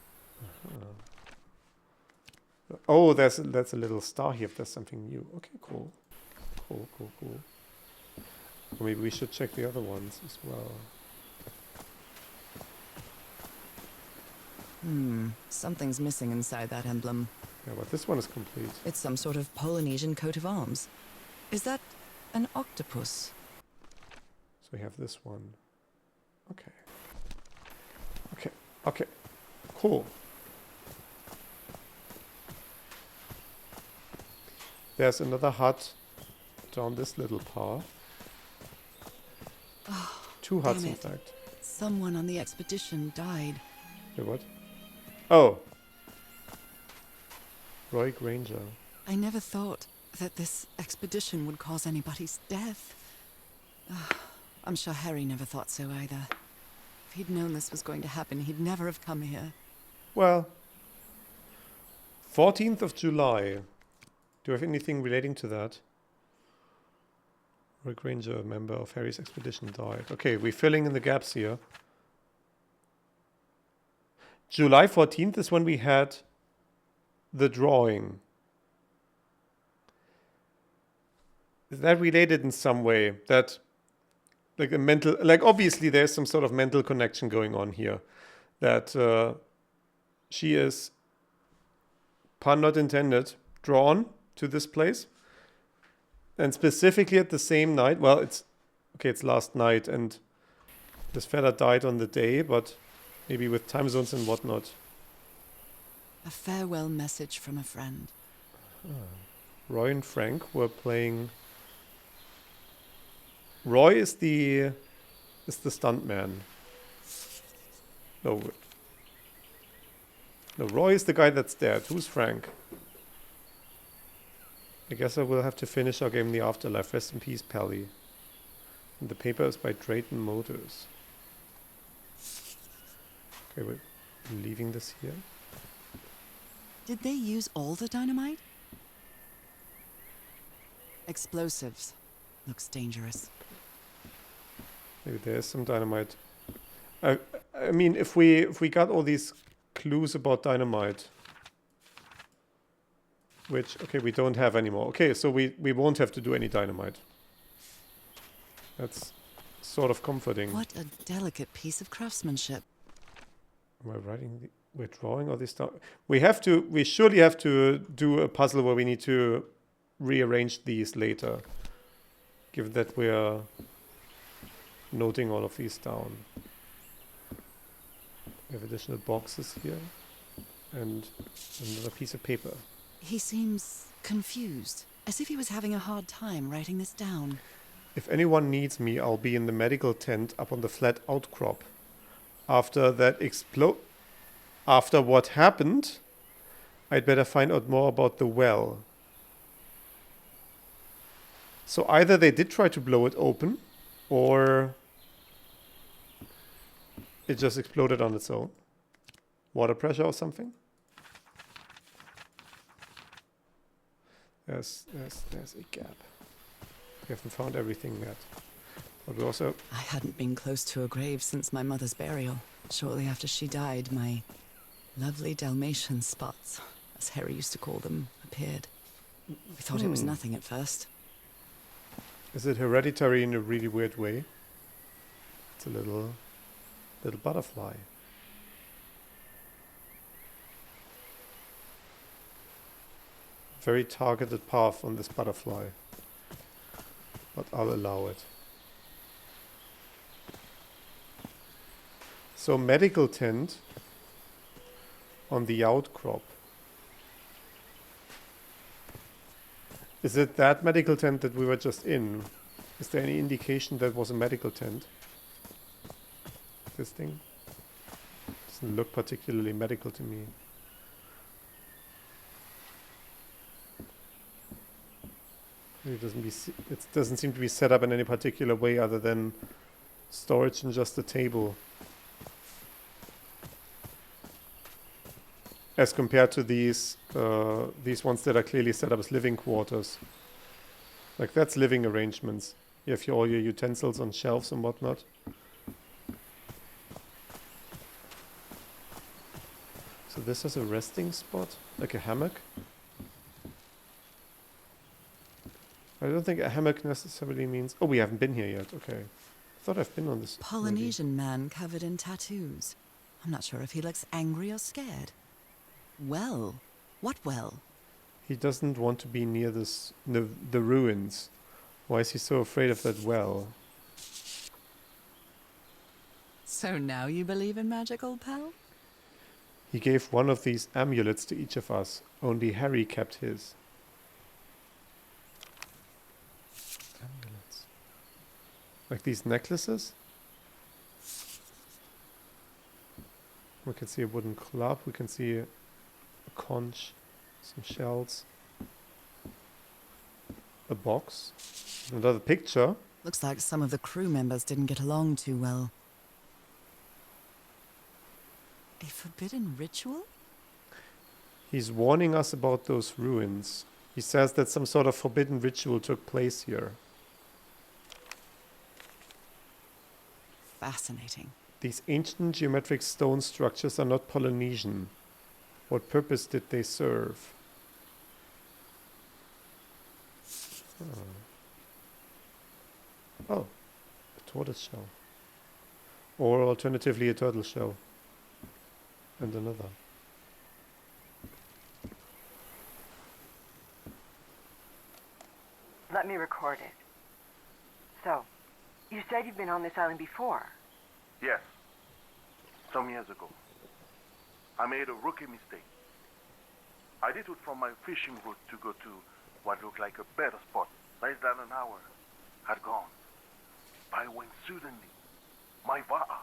Oh, that's a little star here if there's something new. Okay, cool. Cool. Or maybe we should check the other ones as well. Something's missing inside that emblem. Yeah, but this one is complete. It's some sort of Polynesian coat of arms. Is that an octopus? So we have this one. Okay. Cool. There's another hut down this little path. Oh, 2 huts, damn in it. fact. Someone on the expedition died. Wait, what? Oh. Roy Granger. I never thought that this expedition would cause anybody's death. I'm sure Harry never thought so either. If he'd known this was going to happen, he'd never have come here. Well, 14th of July. Do you have anything relating to that? Roy Granger, a member of Harry's expedition, died. Okay, we're filling in the gaps here. July 14th is when we had the drawing. Is that related in some way? That, like a mental, like obviously there's some sort of mental connection going on here. That she is, pun not intended, drawn to this place. And specifically at the same night, well, it's last night, and this fella died on the day, but maybe with time zones and whatnot. A farewell message from a friend. Roy and Frank were playing. Roy is the stuntman. No, Roy is the guy that's dead. Who's Frank? I guess I will have to finish our game in the afterlife. Rest in peace, Pally. And the paper is by Drayton Motors. Okay, we're leaving this here. Did they use all the dynamite? Explosives. Looks dangerous. Maybe there's some dynamite. I mean, if we got all these clues about dynamite, which, okay, we don't have anymore. Okay, so we won't have to do any dynamite. That's sort of comforting. What a delicate piece of craftsmanship. Am I writing? We're drawing all this stuff. We surely have to do a puzzle where we need to rearrange these later. Given that we are noting all of these down. We have additional boxes here. And another piece of paper. He seems confused, as if he was having a hard time writing this down. If anyone needs me, I'll be in the medical tent up on the flat outcrop. After what happened, I'd better find out more about the well. So either they did try to blow it open, or it just exploded on its own. Water pressure or something? There's a gap. We haven't found everything yet. But we also... I hadn't been close to a grave since my mother's burial. Shortly after she died, my lovely Dalmatian spots, as Harry used to call them, appeared. We thought it was nothing at first. Is it hereditary in a really weird way? It's a little butterfly. Very targeted path on this butterfly. But I'll allow it. So medical tent on the outcrop. Is it that medical tent that we were just in? Is there any indication that was a medical tent? This thing? Doesn't look particularly medical to me. It doesn't seem to be set up in any particular way other than storage and just a table. As compared to these ones that are clearly set up as living quarters. Like, that's living arrangements. You have all your utensils on shelves and whatnot. So this is a resting spot? Like a hammock? I don't think a hammock necessarily means... Oh, we haven't been here yet. Okay. I thought I've been on this. Polynesian man covered in tattoos. I'm not sure if he looks angry or scared. Well? What well? He doesn't want to be near the ruins. Why is he so afraid of that well? So now you believe in magic, old pal? He gave one of these amulets to each of us. Only Harry kept his. Amulets. Like these necklaces? We can see a wooden club. We can see a conch, some shells, a box, another picture. Looks like some of the crew members didn't get along too well. A forbidden ritual? He's warning us about those ruins. He says that some sort of forbidden ritual took place here. Fascinating. These ancient geometric stone structures are not Polynesian. What purpose did they serve? Oh, a tortoise shell. Or alternatively a turtle shell. And another. Let me record it. So, you said you've been on this island before. Yes. Some years ago. I made a rookie mistake. I did it from my fishing route to go to what looked like a better spot. Less than an hour had gone. But when suddenly, my va'a,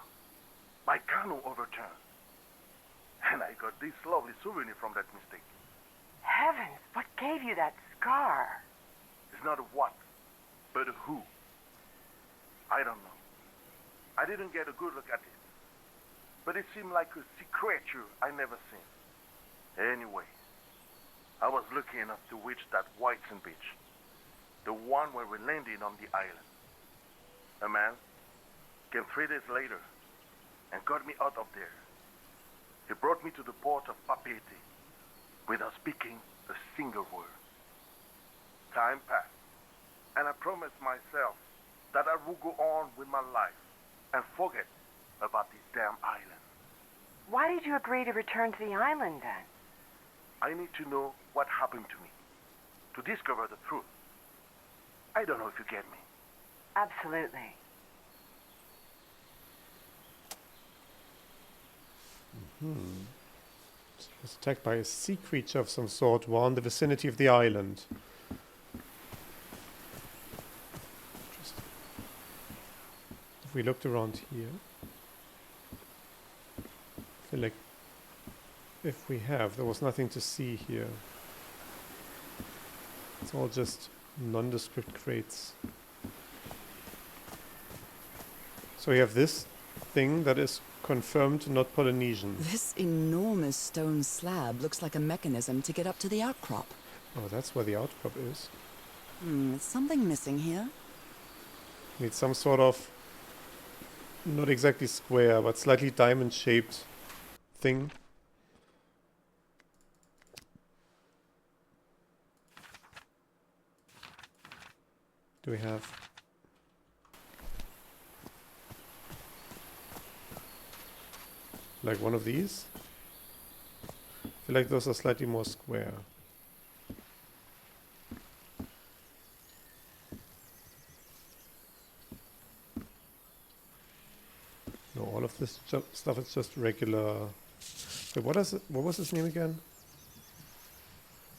my canoe overturned. And I got this lovely souvenir from that mistake. Heavens, what gave you that scar? It's not a what, but a who. I don't know. I didn't get a good look at it. But it seemed like a sea creature I never seen. Anyway, I was lucky enough to reach that white sand beach. The one where we landed on the island. A man came 3 days later and got me out of there. He brought me to the port of Papeete without speaking a single word. Time passed, and I promised myself that I would go on with my life and forget about this damn island. Why did you agree to return to the island then? I need to know what happened to me, to discover the truth. I don't know if you get me. Absolutely. He was attacked by a sea creature of some sort while in the vicinity of the island. If we looked around here, I feel like if we have, there was nothing to see here. It's all just nondescript crates. So we have this thing that is confirmed not Polynesian. This enormous stone slab looks like a mechanism to get up to the outcrop. Oh, that's where the outcrop is. Something missing here. Need some sort of, not exactly square, but slightly diamond-shaped thing. Do we have... like one of these? I feel like those are slightly more square. No, all of this stuff is just regular. Wait, what was his name again?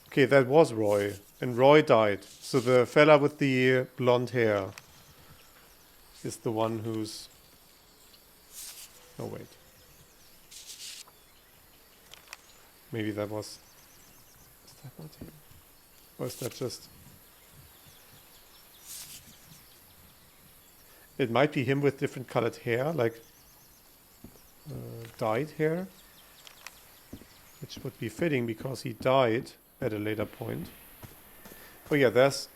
Okay, that was Roy. And Roy died. So the fella with the blonde hair is the one who's... Oh, wait. Maybe that was... Is that not him? Or is that just... It might be him with different colored hair, like dyed hair. Which would be fitting because he died at a later point. Oh yeah, there's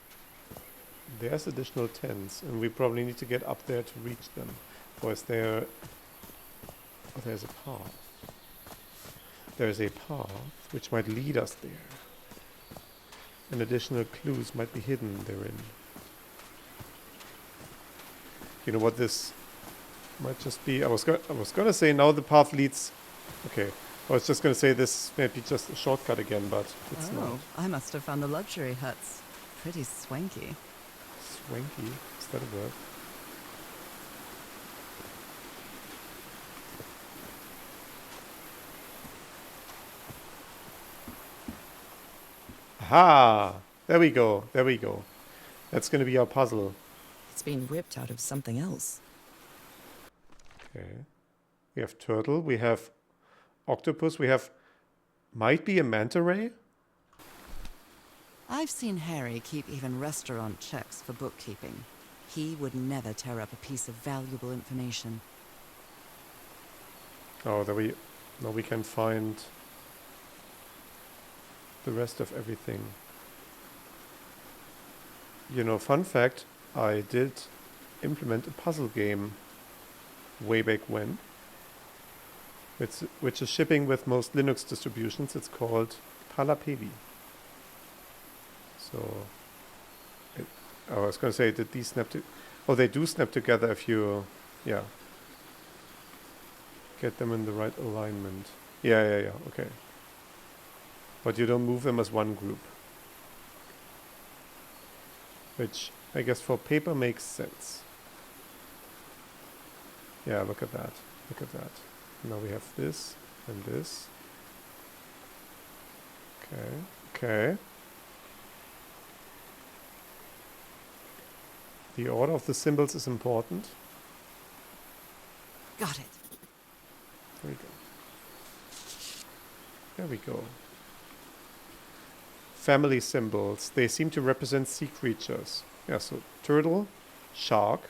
additional tents, and we probably need to get up there to reach them. Or is there... Oh, there's a path. There's a path which might lead us there. And additional clues might be hidden therein. You know what this might just be? I was gonna say now the path leads... Okay. I was just gonna say this may be just a shortcut again, but it's not. I must have found the luxury huts. Pretty swanky. Swanky? Is that a word? Aha! There we go. There we go. That's going to be our puzzle. It's been ripped out of something else. Okay. We have turtle. We have octopus. We have... Might be a manta ray? I've seen Harry keep even restaurant checks for bookkeeping. He would never tear up a piece of valuable information. Oh, now we can find the rest of everything. You know, fun fact, I did implement a puzzle game way back when, which is shipping with most Linux distributions. It's called Palapeli. So, I was going to say, did these snap to... Oh, they do snap together if you, yeah, get them in the right alignment. Yeah, okay. But you don't move them as one group. Which, I guess for paper makes sense. Yeah, look at that. Look at that. Now we have this and this. Okay. The order of the symbols is important. Got it. There we go. Family symbols. They seem to represent sea creatures. Yeah, so turtle, shark.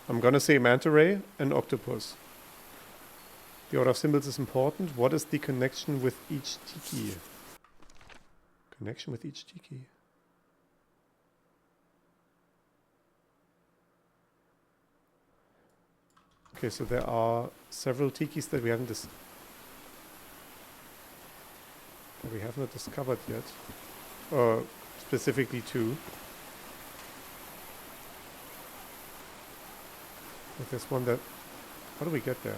I'm gonna say manta ray and octopus. The order of symbols is important. What is the connection with each tiki? Connection with each tiki. Okay, so there are several tikis that we haven't not discovered yet. Specifically two. But there's one that... How do we get there?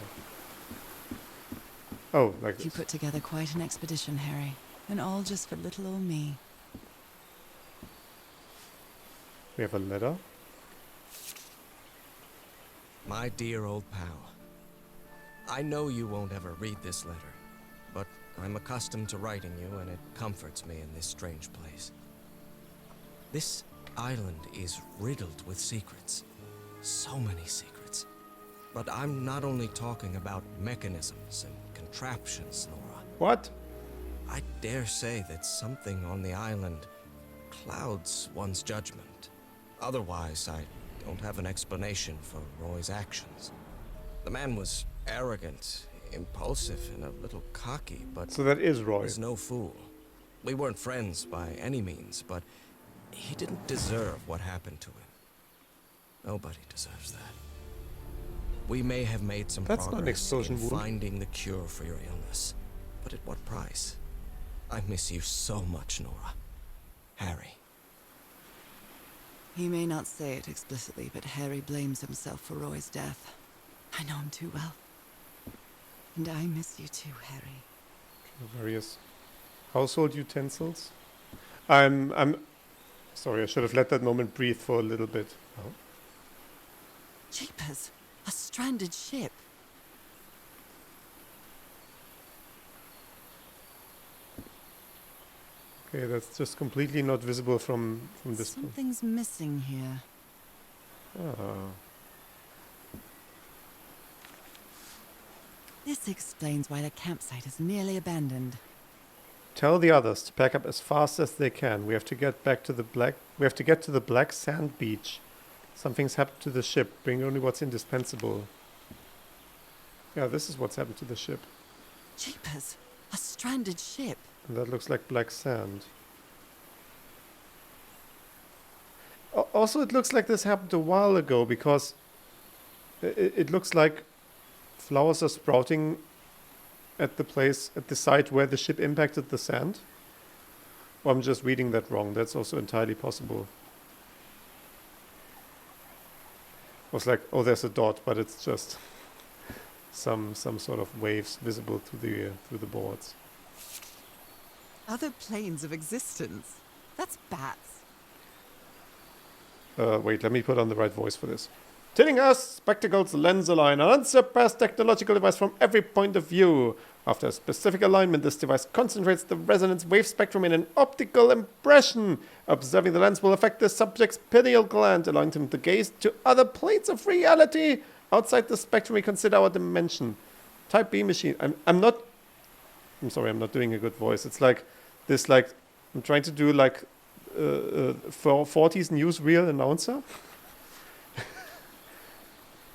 Oh, like this. You put together quite an expedition, Harry. And all just for little old me. We have a letter. My dear old pal, I know you won't ever read this letter, but I'm accustomed to writing you and it comforts me in this strange place. This island is riddled with secrets. So many secrets. But I'm not only talking about mechanisms and contraptions, Nora. What? I dare say that something on the island clouds one's judgment. Otherwise, I don't have an explanation for Roy's actions. The man was arrogant, impulsive, and a little cocky, but So that is Roy. he's no fool. We weren't friends by any means, but he didn't deserve what happened to him. Nobody deserves that. We may have made some That's not an progress explosion in wound. finding the cure for your illness, but at what price? I miss you so much, Nora. Harry. He may not say it explicitly, but Harry blames himself for Roy's death. I know him too well. And I miss you too, Harry. Various household utensils. I'm sorry, I should have let that moment breathe for a little bit. Oh. Jeepers! A stranded ship! Okay, that's just completely not visible from this. Something's missing here. Ah. This explains why the campsite is nearly abandoned. Tell the others to pack up as fast as they can. We have to get back to the black sand beach. Something's happened to the ship. Bring only what's indispensable. Yeah, this is what's happened to the ship. Jeepers! A stranded ship! And that looks like black sand. Also, it looks like this happened a while ago because it looks like flowers are sprouting at the site where the ship impacted the sand. Or I'm just reading that wrong. That's also entirely possible. It was like, oh, there's a dot, but it's just some sort of waves visible through the boards. Other planes of existence. That's bats. Wait, let me put on the right voice for this. Telling us, Spectacles lens align, an unsurpassed technological device from every point of view. After a specific alignment, this device concentrates the resonance wave spectrum in an optical impression. Observing the lens will affect the subject's pineal gland, allowing him to gaze to other planes of reality. Outside the spectrum, we consider our dimension. Type B machine. I'm sorry, I'm not doing a good voice. It's like this, like, I'm trying to do like for 40s newsreel announcer.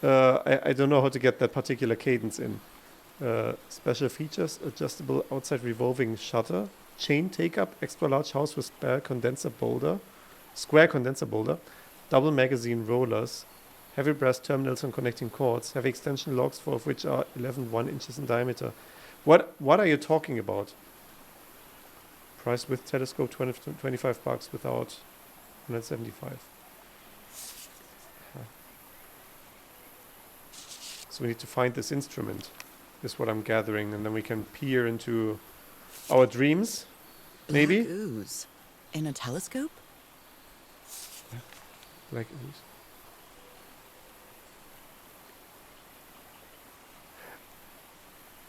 I don't know how to get that particular cadence in. Special features, adjustable outside revolving shutter, chain take-up, extra large house with square condenser boulder, double magazine rollers, heavy brass terminals and connecting cords, heavy extension lugs, 4 of which are 1 inches in diameter. What are you talking about? Price with telescope, 25 bucks, without 175. Huh. So we need to find this instrument, is what I'm gathering, and then we can peer into our dreams, maybe? Black ooze. In a telescope? Black ooze.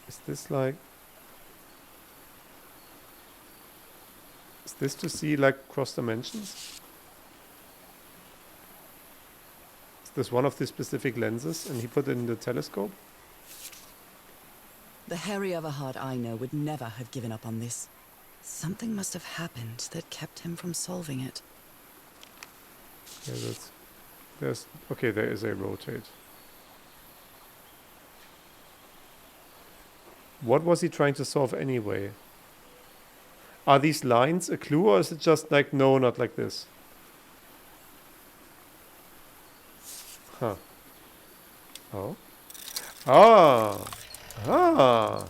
Is this like... Is this to see like cross dimensions? Is this one of the specific lenses and he put it in the telescope? The Harry Everhard I know would never have given up on this. Something must have happened that kept him from solving it. Yeah, okay, there is a rotate. What was he trying to solve anyway? Are these lines a clue, or is it just like, no, not like this? Huh. Oh. Ah. Ah.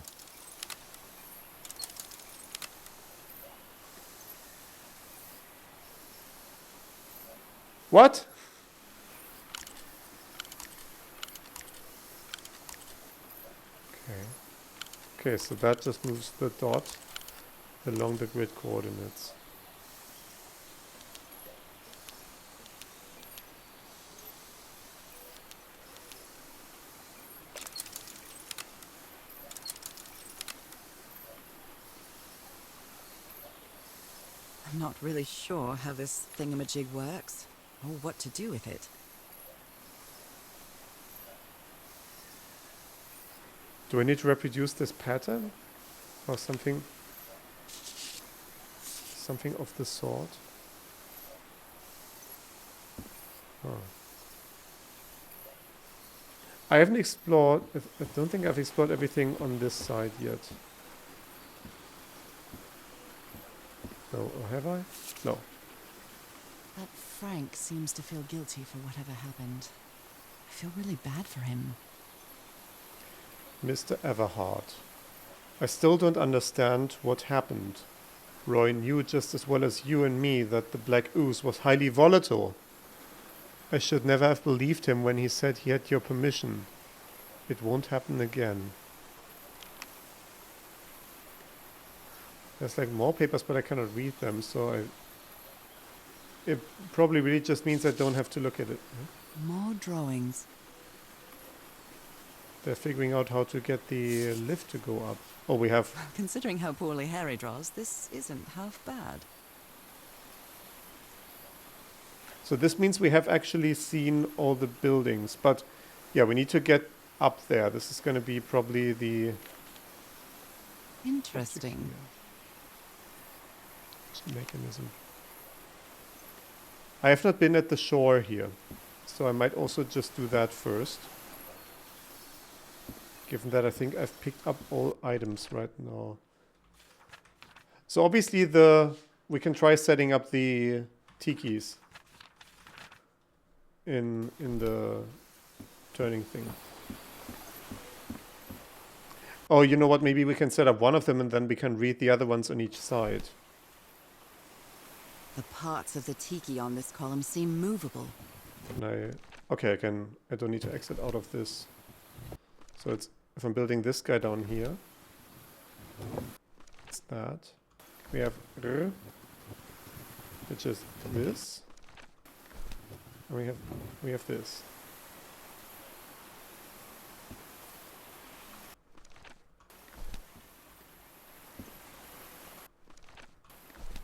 What? Okay. Okay, so that just moves the dot along the grid coordinates. I'm not really sure how this thingamajig works, or what to do with it. Do I need to reproduce this pattern? Or something? Something of the sort? Oh. I haven't explored... I don't think I've explored everything on this side yet. No, or have I? No. But Frank seems to feel guilty for whatever happened. I feel really bad for him. Mr. Everhard. I still don't understand what happened. Roy knew just as well as you and me that the black ooze was highly volatile. I should never have believed him when he said he had your permission. It won't happen again. There's like more papers, but I cannot read them, so it probably really just means I don't have to look at it. More drawings. They're figuring out how to get the lift to go up. Oh, we have... Considering how poorly Harry draws, this isn't half bad. So this means we have actually seen all the buildings, but yeah, we need to get up there. This is going to be probably the... Interesting. Mechanism. I have not been at the shore here, so I might also just do that first. Given that I think I've picked up all items right now. So obviously we can try setting up the tikis in the turning thing. Oh, you know what? Maybe we can set up one of them and then we can read the other ones on each side. The parts of the tiki on this column seem movable. Okay, I don't need to exit out of this. So it's, if I'm building this guy down here, it's that. We have R, which is this. And we have this.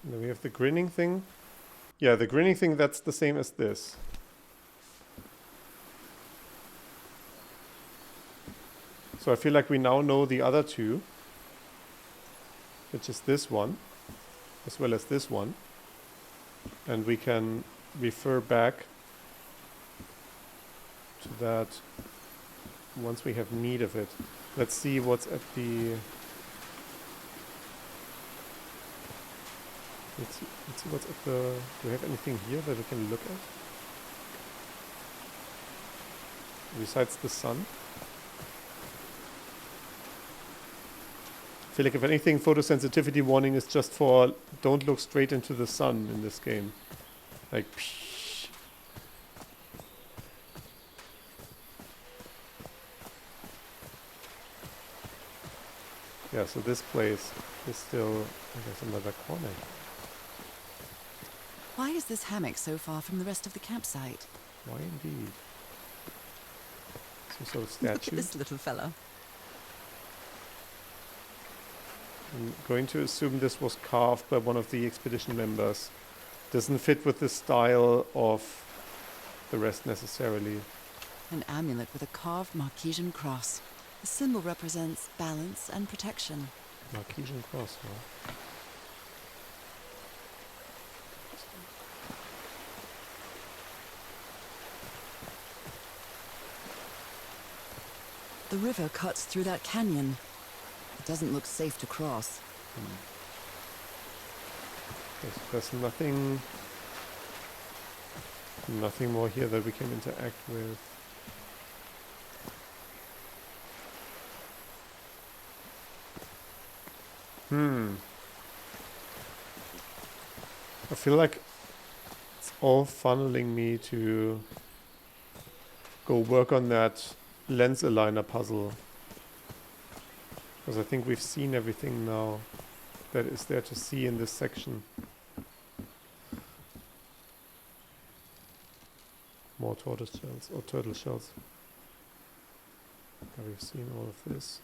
And then we have the grinning thing. Yeah, the grinning thing, that's the same as this. So I feel like we now know the other two, which is this one, as well as this one. And we can refer back to that once we have need of it. Let's see what's at the... Let's see what's at the... Do we have anything here that we can look at? Besides the sun? I feel like if anything, photosensitivity warning is just for don't look straight into the sun in this game. Like, psh. Yeah, so this place is still, I guess, another corner. Why is this hammock so far from the rest of the campsite? Why indeed? Some sort of Look at statue. this little fella. I'm going to assume this was carved by one of the expedition members. Doesn't fit with the style of the rest necessarily. An amulet with a carved Marquesian cross. The symbol represents balance and protection. Marquesian cross, huh? The river cuts through that canyon. It doesn't look safe to cross. There's nothing more here that we can interact with. I feel like it's all funneling me to go work on that lens aligner puzzle. Because I think we've seen everything now that is there to see in this section. More tortoise shells, or turtle shells. Yeah, we've seen all of this.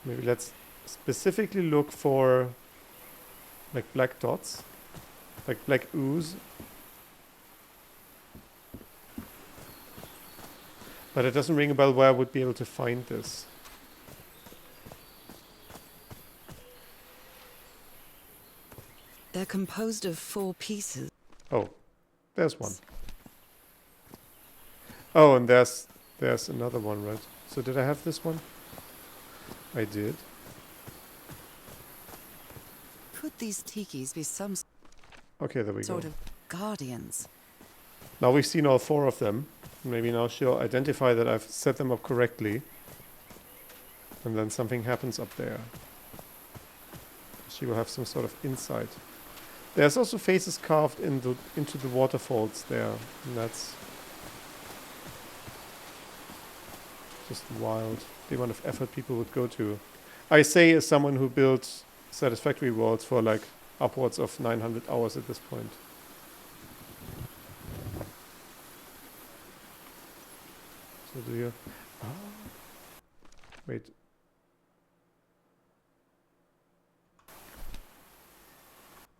Maybe let's specifically look for like black dots, like black ooze. But it doesn't ring a bell where I would be able to find this. They're composed of 4 pieces. Oh, there's one. Oh, and there's another one, right? So did I have this one? I did. Could these tikis be some Okay, there we go. sort of guardians? Now we've seen all 4 of them. Maybe now she'll identify that I've set them up correctly. And then something happens up there. She will have some sort of insight. There's also faces carved into the waterfalls there. And that's just wild. The amount of effort people would go to. I say as someone who built Satisfactory worlds for like upwards of 900 hours at this point. So do you... Oh. Wait.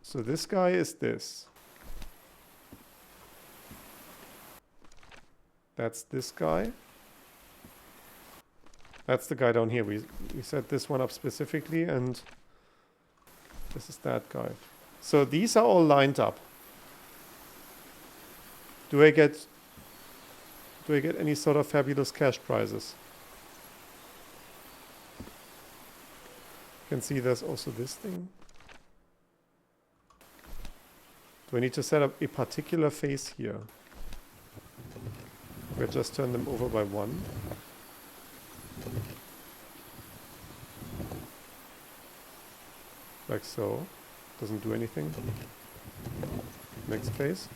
So this guy is this. That's this guy. That's the guy down here. We set this one up specifically, and this is that guy. So these are all lined up. Do I get any sort of fabulous cash prizes? You can see there's also this thing. Do I need to set up a particular face here? Or just turn them over by 1? Like so. Doesn't do anything. Next face.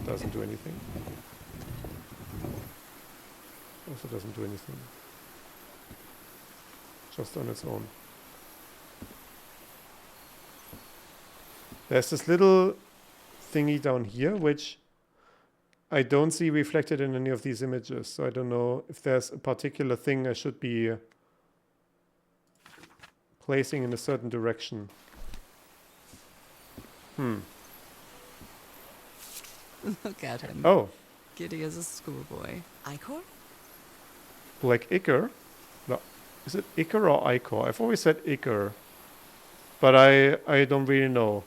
Doesn't do anything. Also doesn't do anything. Just on its own. There's this little thingy down here, which I don't see reflected in any of these images. So I don't know if there's a particular thing I should be placing in a certain direction. Look at him. Oh, Giddy as a schoolboy. Icor? Like Icar? No. Is it Icar or Icor? I've always said Icar. But I don't really know.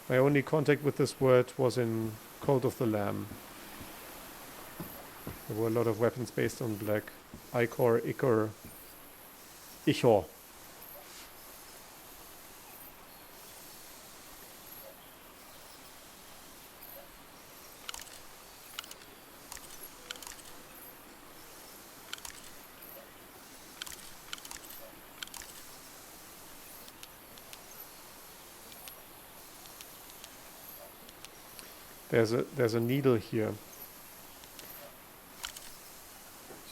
My only contact with this word was in Cult of the Lamb. There were a lot of weapons based on black. Icor, Icar, Ichor. There's a needle here.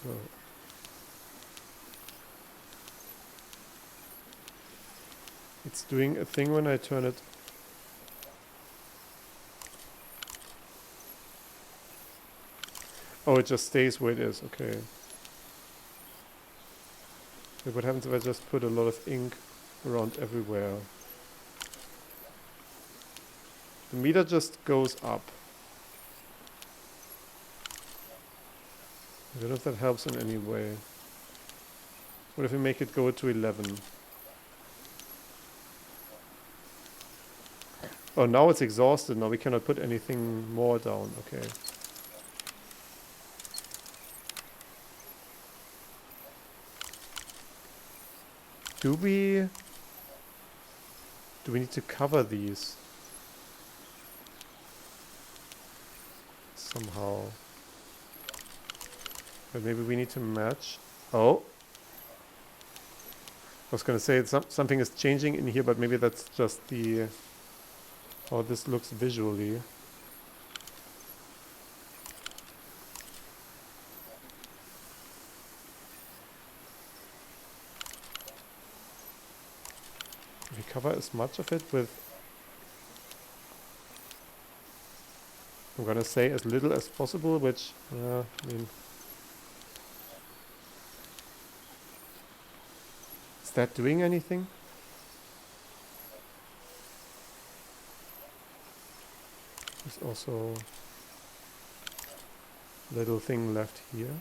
So it's doing a thing when I turn it. Oh, it just stays where it is. Okay. So what happens if I just put a lot of ink around everywhere? The meter just goes up. I don't know if that helps in any way. What if we make it go to 11? Oh, now it's exhausted. Now we cannot put anything more down. Okay. Do we need to cover these somehow? But maybe we need to match. Oh, I was gonna say something is changing in here, but maybe that's just the how this looks visually. We cover as much of it with, I'm gonna say as little as possible, which I mean, is that doing anything? There's also a little thing left here.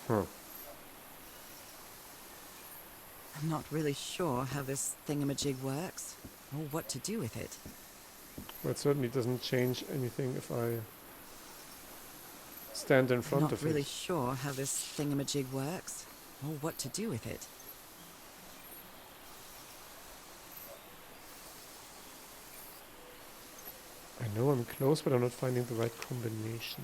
Huh. I'm not really sure how this thingamajig works, or what to do with it. Well, it certainly doesn't change anything if I stand in front I'm not of really it. sure how this thingamajig works, or what to do with it. I know I'm close, but I'm not finding the right combination.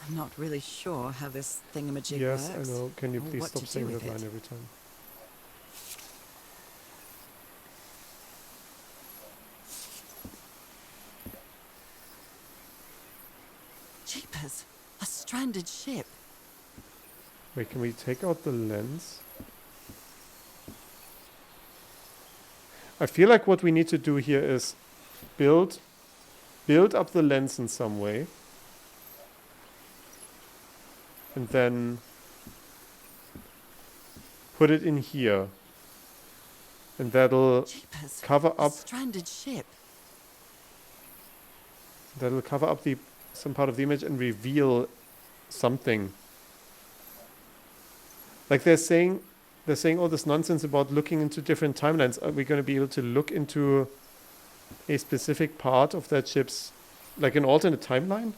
I'm not really sure how this thingamajig Yes, works. I know. Can you or please what stop to do saying with that line it. every time? Jeepers! A stranded ship! Wait, can we take out the lens? I feel like what we need to do here is build up the lens in some way. And then put it in here. And that'll Jeepers! cover A up stranded ship! some part of the image and reveal something. Like they're saying all this nonsense about looking into different timelines. Are we going to be able to look into a specific part of that ship's, like an alternate timeline?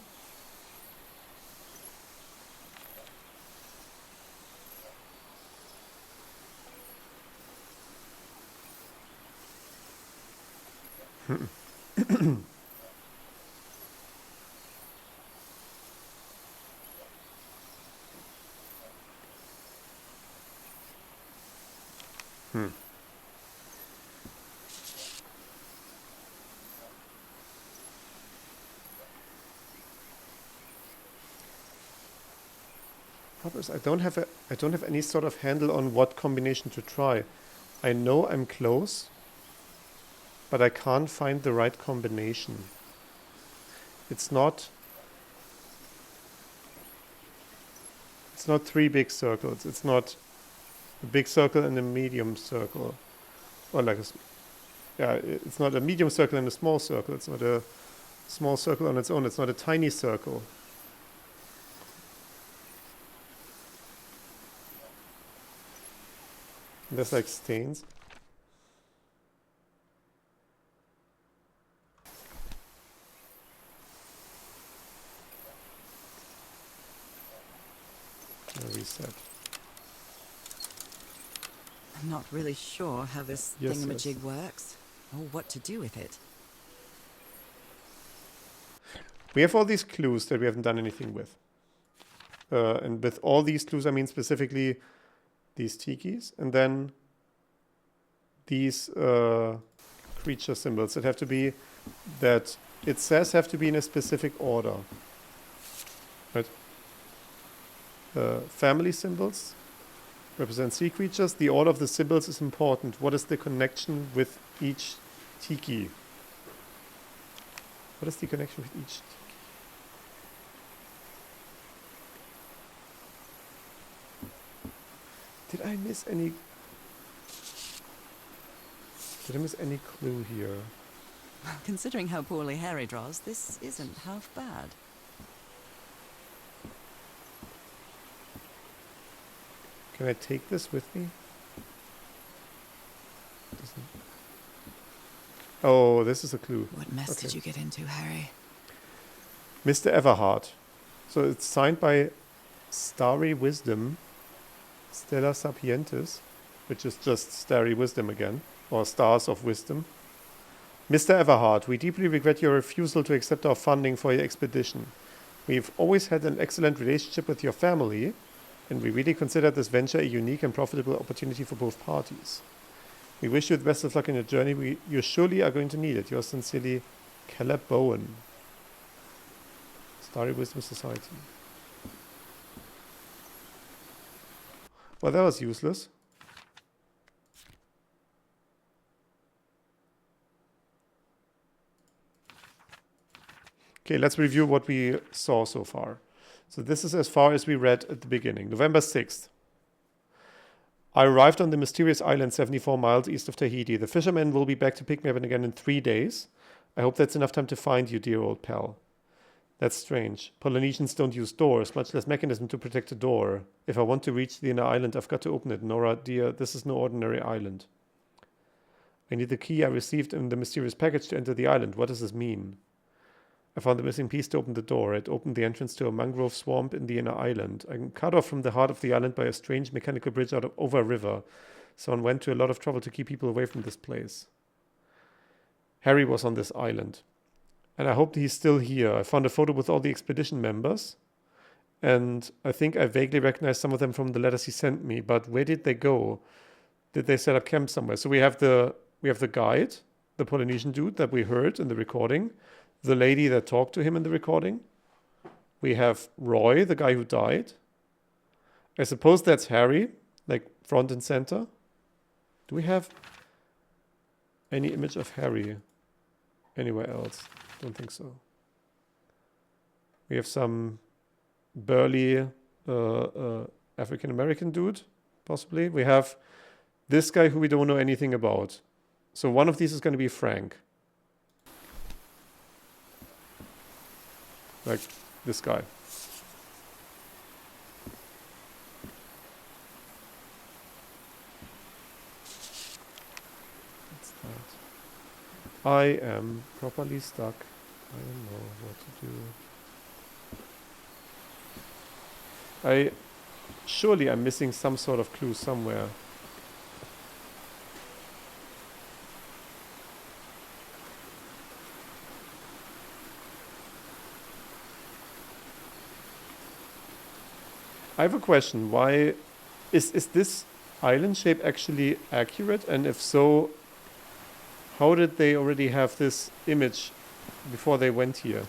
I don't have any sort of handle on what combination to try. I know I'm close, but I can't find the right combination. It's not It's not 3 big circles. It's not a big circle and a medium circle. Or like it's not a medium circle and a small circle. It's not a small circle on its own. It's not a tiny circle. There's like stains. Reset. I'm not really sure how this thingamajig works, or what to do with it. We have all these clues that we haven't done anything with. And with all these clues, I mean specifically these tikis, and then these creature symbols that have to be, that it says have to be in a specific order. Right? Family symbols represent sea creatures. The order of the symbols is important. What is the connection with each tiki? What is the connection with each tiki? Did I miss any clue here? Considering how poorly Harry draws, this isn't half bad. Can I take this with me? Oh, this is a clue. What mess did you get into, Harry? Mr. Everhard. So it's signed by Starry Wisdom, Stella Sapientis, which is just Starry Wisdom again, or Stars of Wisdom. Mr. Everhard, we deeply regret your refusal to accept our funding for your expedition. We've always had an excellent relationship with your family, and we really consider this venture a unique and profitable opportunity for both parties. We wish you the best of luck in your journey. You surely are going to need it. Yours sincerely, Caleb Bowen. Starry Wisdom Society. Well, that was useless. Okay, let's review what we saw so far. So this is as far as we read at the beginning. November 6th. I arrived on the mysterious island 74 miles east of Tahiti. The fishermen will be back to pick me up again in 3 days. I hope that's enough time to find you, dear old pal. That's strange. Polynesians don't use doors, much less mechanism to protect a door. If I want to reach the inner island, I've got to open it. Nora, dear, this is no ordinary island. I need the key I received in the mysterious package to enter the island. What does this mean? I found the missing piece to open the door. It opened the entrance to a mangrove swamp in the inner island. I'm cut off from the heart of the island by a strange mechanical bridge over a river. Someone went to a lot of trouble to keep people away from this place. Harry was on this island. And I hope he's still here. I found a photo with all the expedition members. And I think I vaguely recognize some of them from the letters he sent me. But where did they go? Did they set up camp somewhere? So we have the guide, the Polynesian dude that we heard in the recording. The lady that talked to him in the recording. We have Roy, the guy who died. I suppose that's Harry, like front and center. Do we have any image of Harry anywhere else? Don't think so. We have some burly African-American dude, possibly. We have this guy who we don't know anything about. So one of these is going to be Frank. Like this guy. What's that? I am properly stuck. I don't know what to do. Surely I'm missing some sort of clue somewhere. I have a question. Why is this island shape actually accurate? And if so, how did they already have this image before they went here?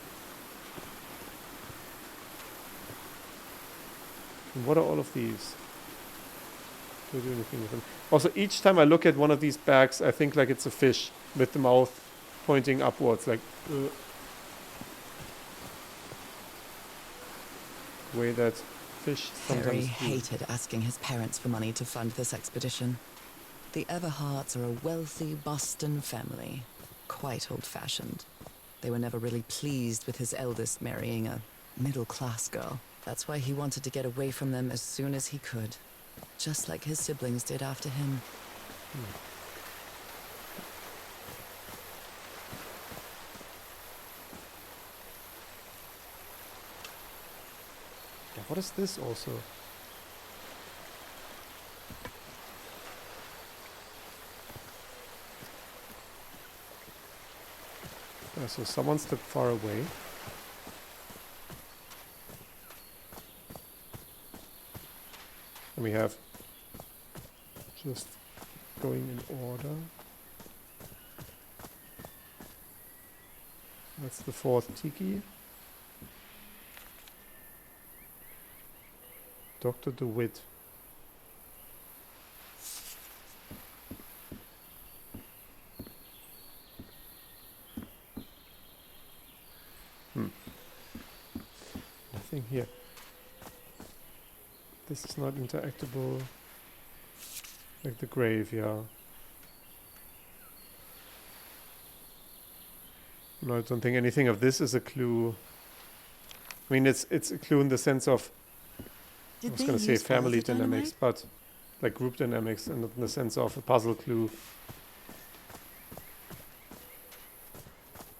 And what are all of these? Do I do anything with them? Also, each time I look at one of these bags, I think like it's a fish with the mouth pointing upwards, like way that fish Harry sometimes do. hated asking his parents for money to fund this expedition. The Everharts are a wealthy Boston family, quite old-fashioned. They were never really pleased with his eldest marrying a middle-class girl. That's why he wanted to get away from them as soon as he could, just like his siblings did after him. Yeah, what is this also? So someone stepped far away. And we have just going in order. That's the 4th tiki. Dr. DeWitt. Nothing here. This is not interactable. Like the grave, yeah. No, I don't think anything of this is a clue. I mean, it's a clue in the sense of, I was going to say family dynamics, but like group dynamics, and not in the sense of a puzzle clue.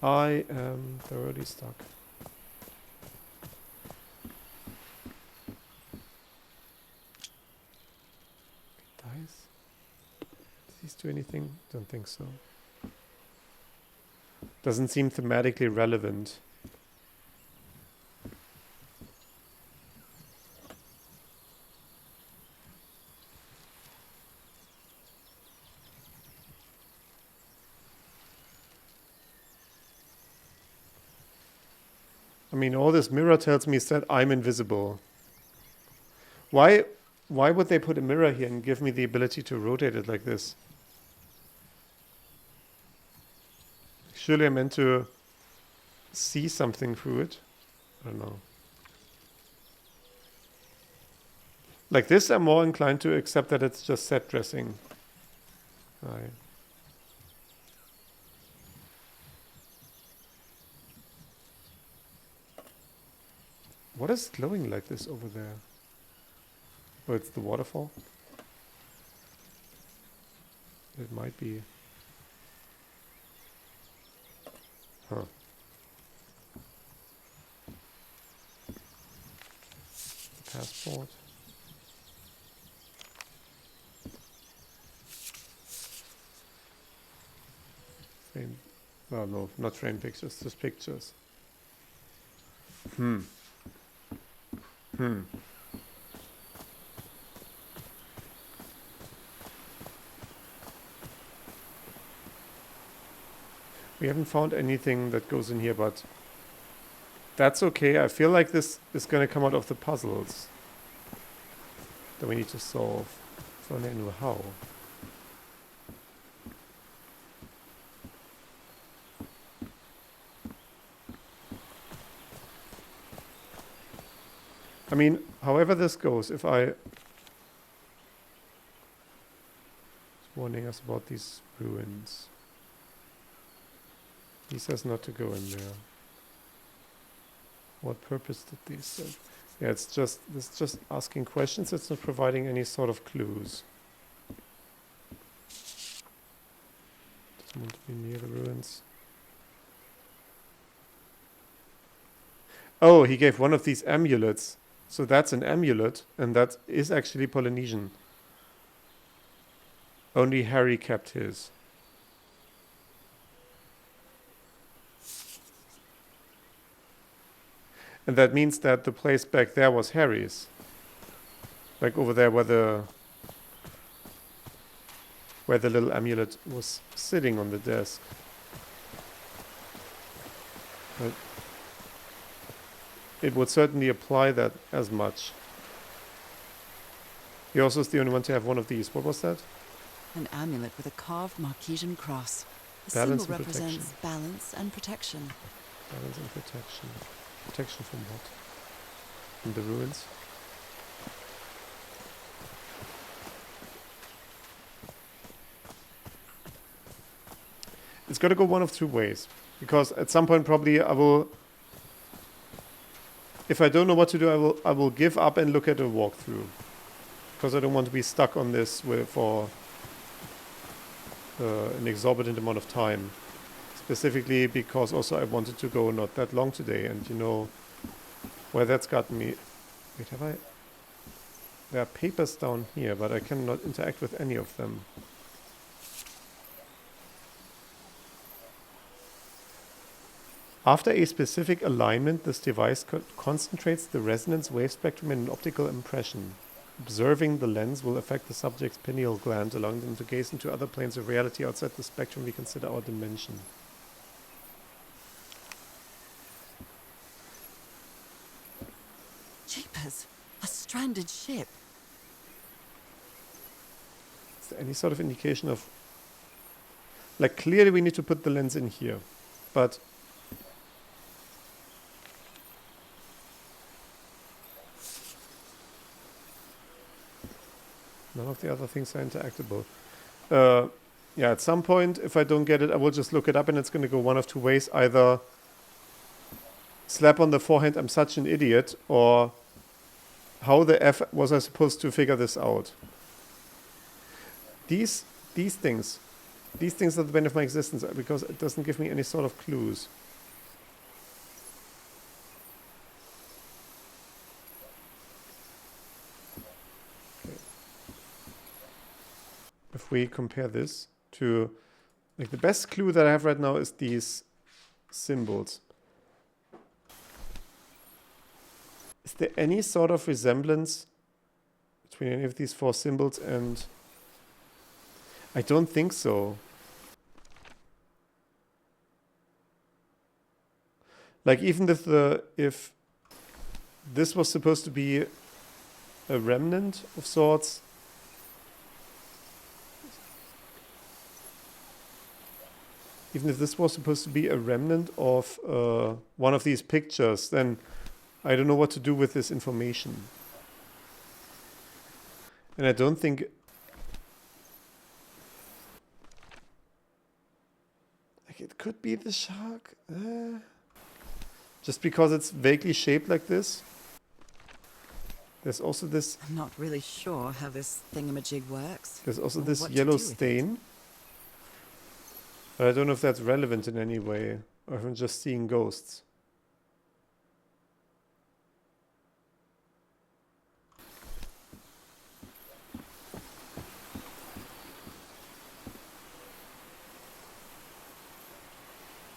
I am thoroughly stuck. Dice? Does these do anything? Don't think so. Doesn't seem thematically relevant. I mean, all this mirror tells me is that I'm invisible. Why would they put a mirror here and give me the ability to rotate it like this? Surely I'm meant to see something through it. I don't know. Like this, I'm more inclined to accept that it's just set dressing. Right. What is glowing like this over there? Oh, it's the waterfall? It might be. Huh. Passport. Frame. Well, no, not frame pictures, just pictures. We haven't found anything that goes in here, but that's okay. I feel like this is going to come out of the puzzles that we need to solve. So I don't know how. I mean, however this goes, if I... It's warning us about these ruins. He says not to go in there. What purpose did these serve? Yeah, it's just asking questions. It's not providing any sort of clues. Doesn't want to be near the ruins. Oh, he gave one of these amulets. So that's an amulet, and that is actually Polynesian. Only Harry kept his. And that means that the place back there was Harry's. Like over there where the little amulet was sitting on the desk. But it would certainly apply that as much. He also is the only one to have one of these. What was that? An amulet with a carved Marquesian cross. The Balance symbol and represents protection. balance and protection. Balance and protection. Protection from what? From the ruins? got to go one of two ways. Because at some point probably I will... If I don't know what to do, I will give up and look at a walkthrough. Because I don't want to be stuck on this for an exorbitant amount of time. Specifically because also I wanted to go not that long today. And you know where that's gotten me. Wait, have I... There are papers down here, but I cannot interact with any of them. After a specific alignment, this device concentrates the resonance wave spectrum in an optical impression. Observing the lens will affect the subject's pineal gland, allowing them to gaze into other planes of reality outside the spectrum we consider our dimension. Jeepers, a stranded ship. Is there any sort of indication of... Like, clearly we need to put the lens in here, but... None of the other things are interactable. Yeah, at some point, if I don't get it, I will just look it up and it's going to go one of two ways. Either slap on the forehead, I'm such an idiot, or how the F was I supposed to figure this out? These things are the benefit of my existence because it doesn't give me any sort of clues. If we compare this to, like, the best clue that I have right now is these symbols. Is there any sort of resemblance between any of these four symbols? And I don't think so. Like, even if this was supposed to be a remnant of sorts, even if this was supposed to be a remnant of one of these pictures, then I don't know what to do with this information. And I don't think... Like, it could be the shark. Just because it's vaguely shaped like this. There's also this... I'm not really sure how this thingamajig works. There's also or this what to yellow do with it. stain. But I don't know if that's relevant in any way, or if I'm just seeing ghosts.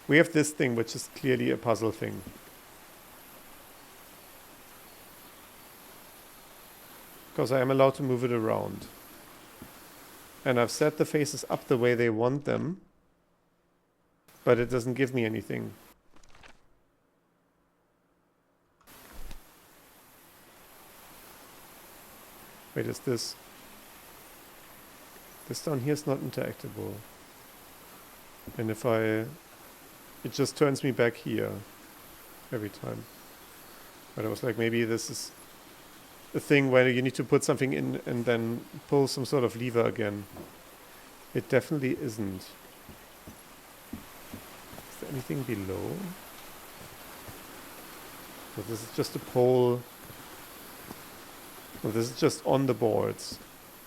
We have this thing, which is clearly a puzzle thing. Because I am allowed to move it around. And I've set the faces up the way they want them. But it doesn't give me anything. Wait, is this... This down here is not interactable. And if I... It just turns me back here. Every time. But I was like, maybe this is a thing where you need to put something in and then pull some sort of lever again. It definitely isn't. Is there anything below? So this is just a pole. Well, this is just on the boards.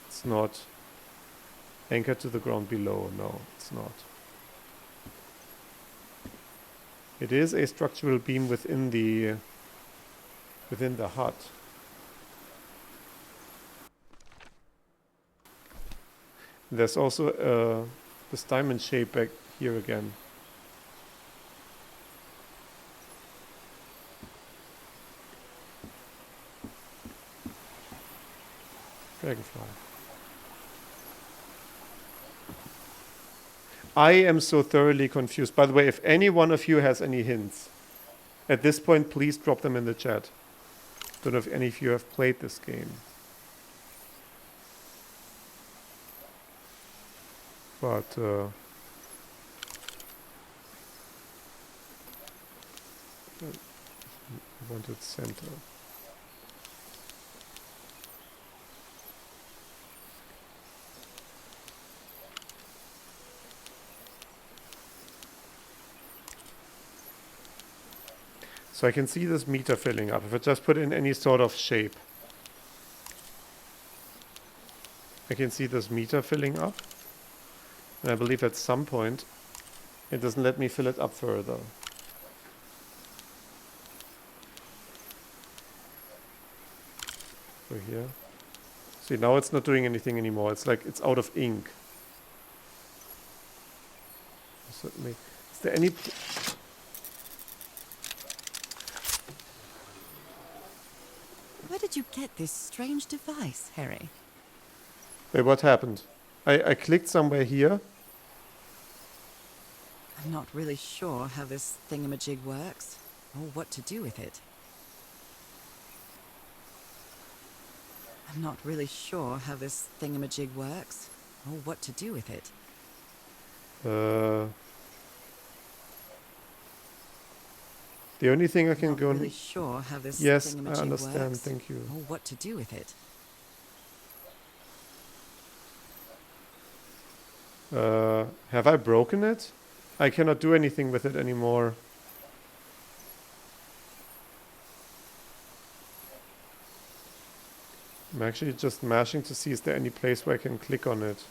It's not anchored to the ground below. No, it's not. It is a structural beam within the hut. There's also this diamond shape back here again. Dragonfly. I am so thoroughly confused. By the way, if any one of you has any hints, at this point, please drop them in the chat. Don't know if any of you have played this game. But, I wanted center. So I can see this meter filling up. If I just put in any sort of shape, I can see this meter filling up. And I believe at some point it doesn't let me fill it up further. So here. See, now it's not doing anything anymore. It's like it's out of ink. Certainly. Is there any... Where did you get this strange device, Harry? Wait, what happened? I clicked somewhere here. I'm not really sure how this thingamajig works, or what to do with it. I'm not really sure how this thingamajig works, or what to do with it. The only thing I can I'm go... not really sure how this yes, I thingamajig understand, works, thank you. or what to do with it. Have I broken it? I cannot do anything with it anymore. I'm actually just mashing to see is there any place where I can click on it.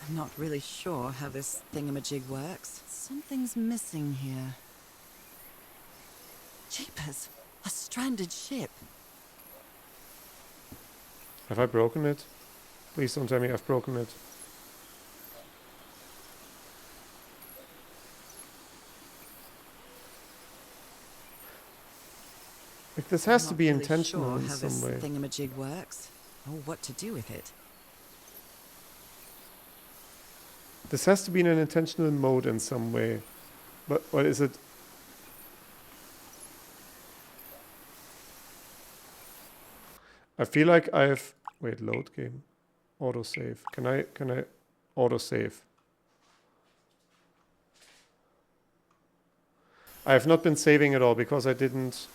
I'm not really sure how this thingamajig works. Something's missing here. Jeepers! A stranded ship! Have I broken it? Please don't tell me I've broken it. Like this has to be intentional in some way. I'm not really sure how this thingamajig works, or what to do with it. This has to be in an intentional mode in some way. But what is it? I feel like I've... Wait, load game. Autosave. Can I autosave? I have not been saving at all because I didn't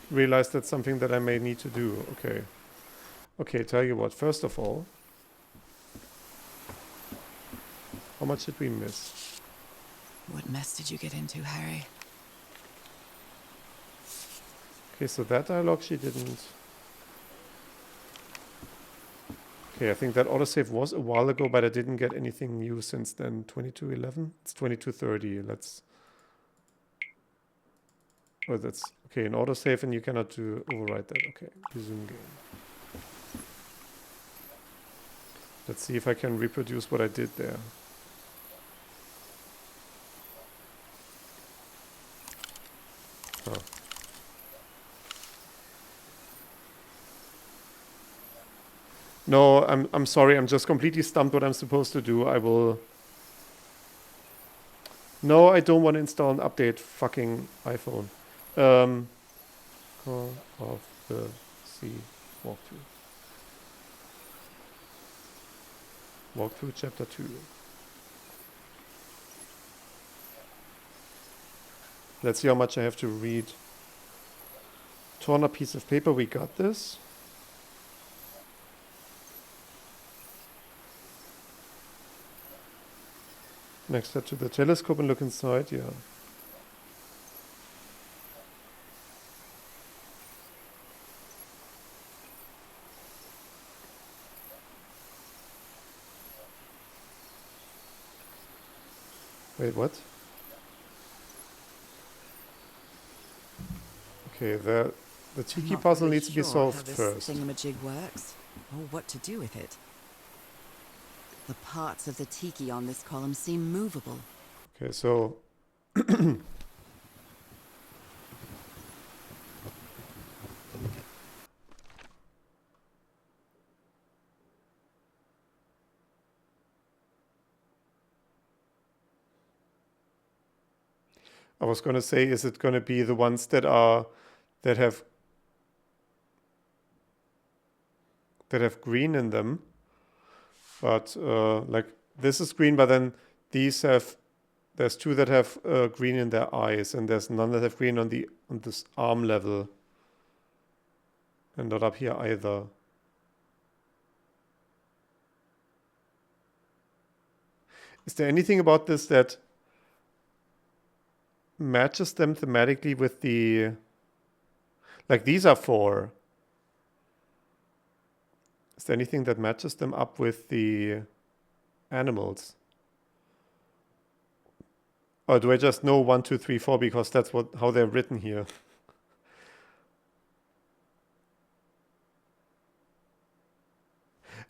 realize that's something that I may need to do. Okay. Okay, tell you what. First of all, how much did we miss? What mess did you get into, Harry? Okay, so that dialogue she didn't... Okay, I think that autosave was a while ago, but I didn't get anything new since then. 2211? It's 2230. Let's... Oh, that's... Okay, an autosave and you cannot do override that. Okay, resume game. Let's see if I can reproduce what I did there. Oh. No, I'm sorry. I'm just completely stumped what I'm supposed to do. I will... No, I don't want to install an update. Fucking iPhone. Call of the Sea walkthrough. Walkthrough chapter 2. Let's see how much I have to read. Torn up piece of paper. We got this. Next, head to the telescope and look inside. Yeah. Wait, what? Okay, the tiki puzzle needs to be solved first. I'm not really sure how this thingamajig works, or what to do with it. The parts of the tiki on this column seem movable. Okay, so... I was going to say, is it going to be the ones that have green in them? But like this is green, but then these have... There's two that have green in their eyes, and there's none that have green on this arm level, and not up here either. Is there anything about this that matches them thematically with the... Like, these are 4. Is there anything that matches them up with the animals? Or do I just know 1, 2, 3, 4 because that's how they're written here?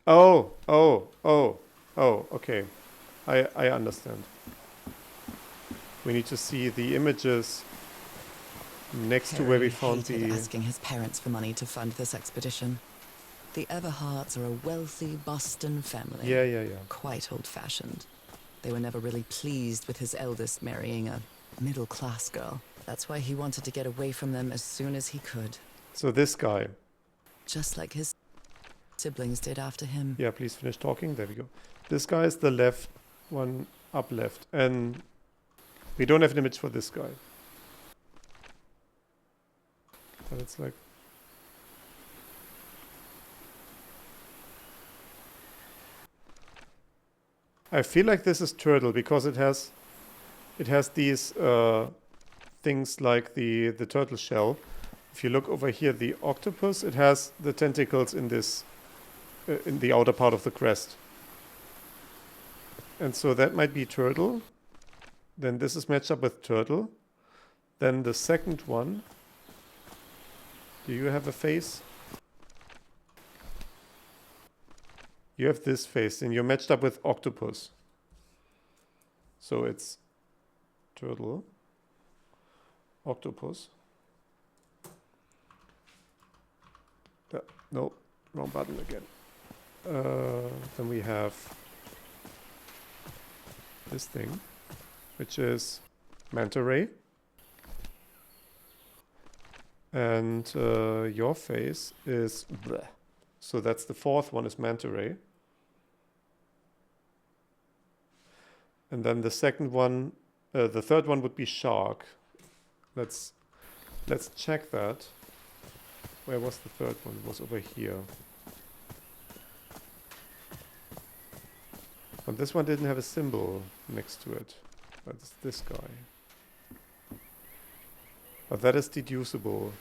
Oh, okay. I understand. We need to see the images next to where we found hated the... asking his parents for money to fund this expedition. The Everharts are a wealthy Boston family. Yeah. Quite old-fashioned. They were never really pleased with his eldest marrying a middle-class girl. That's why he wanted to get away from them as soon as he could. So this guy. Just like his siblings did after him. Yeah, please finish talking. There we go. This guy is the left one, up left. And we don't have an image for this guy. But it's like... I feel like this is Turtle because it has these things like the turtle shell. If you look over here, the octopus, it has the tentacles in this in the outer part of the crest. And so that might be Turtle. Then this is matched up with Turtle. Then the second one. Do you have a face? You have this face, and you're matched up with octopus. So it's turtle, octopus. No, wrong button again. Then we have this thing, which is manta ray. And your face is bleh. So that's the fourth one is manta ray. And then the second one, the third one would be shark. Let's check that. Where was the third one? It was over here. But this one didn't have a symbol next to it. But it's this guy. But that is deducible.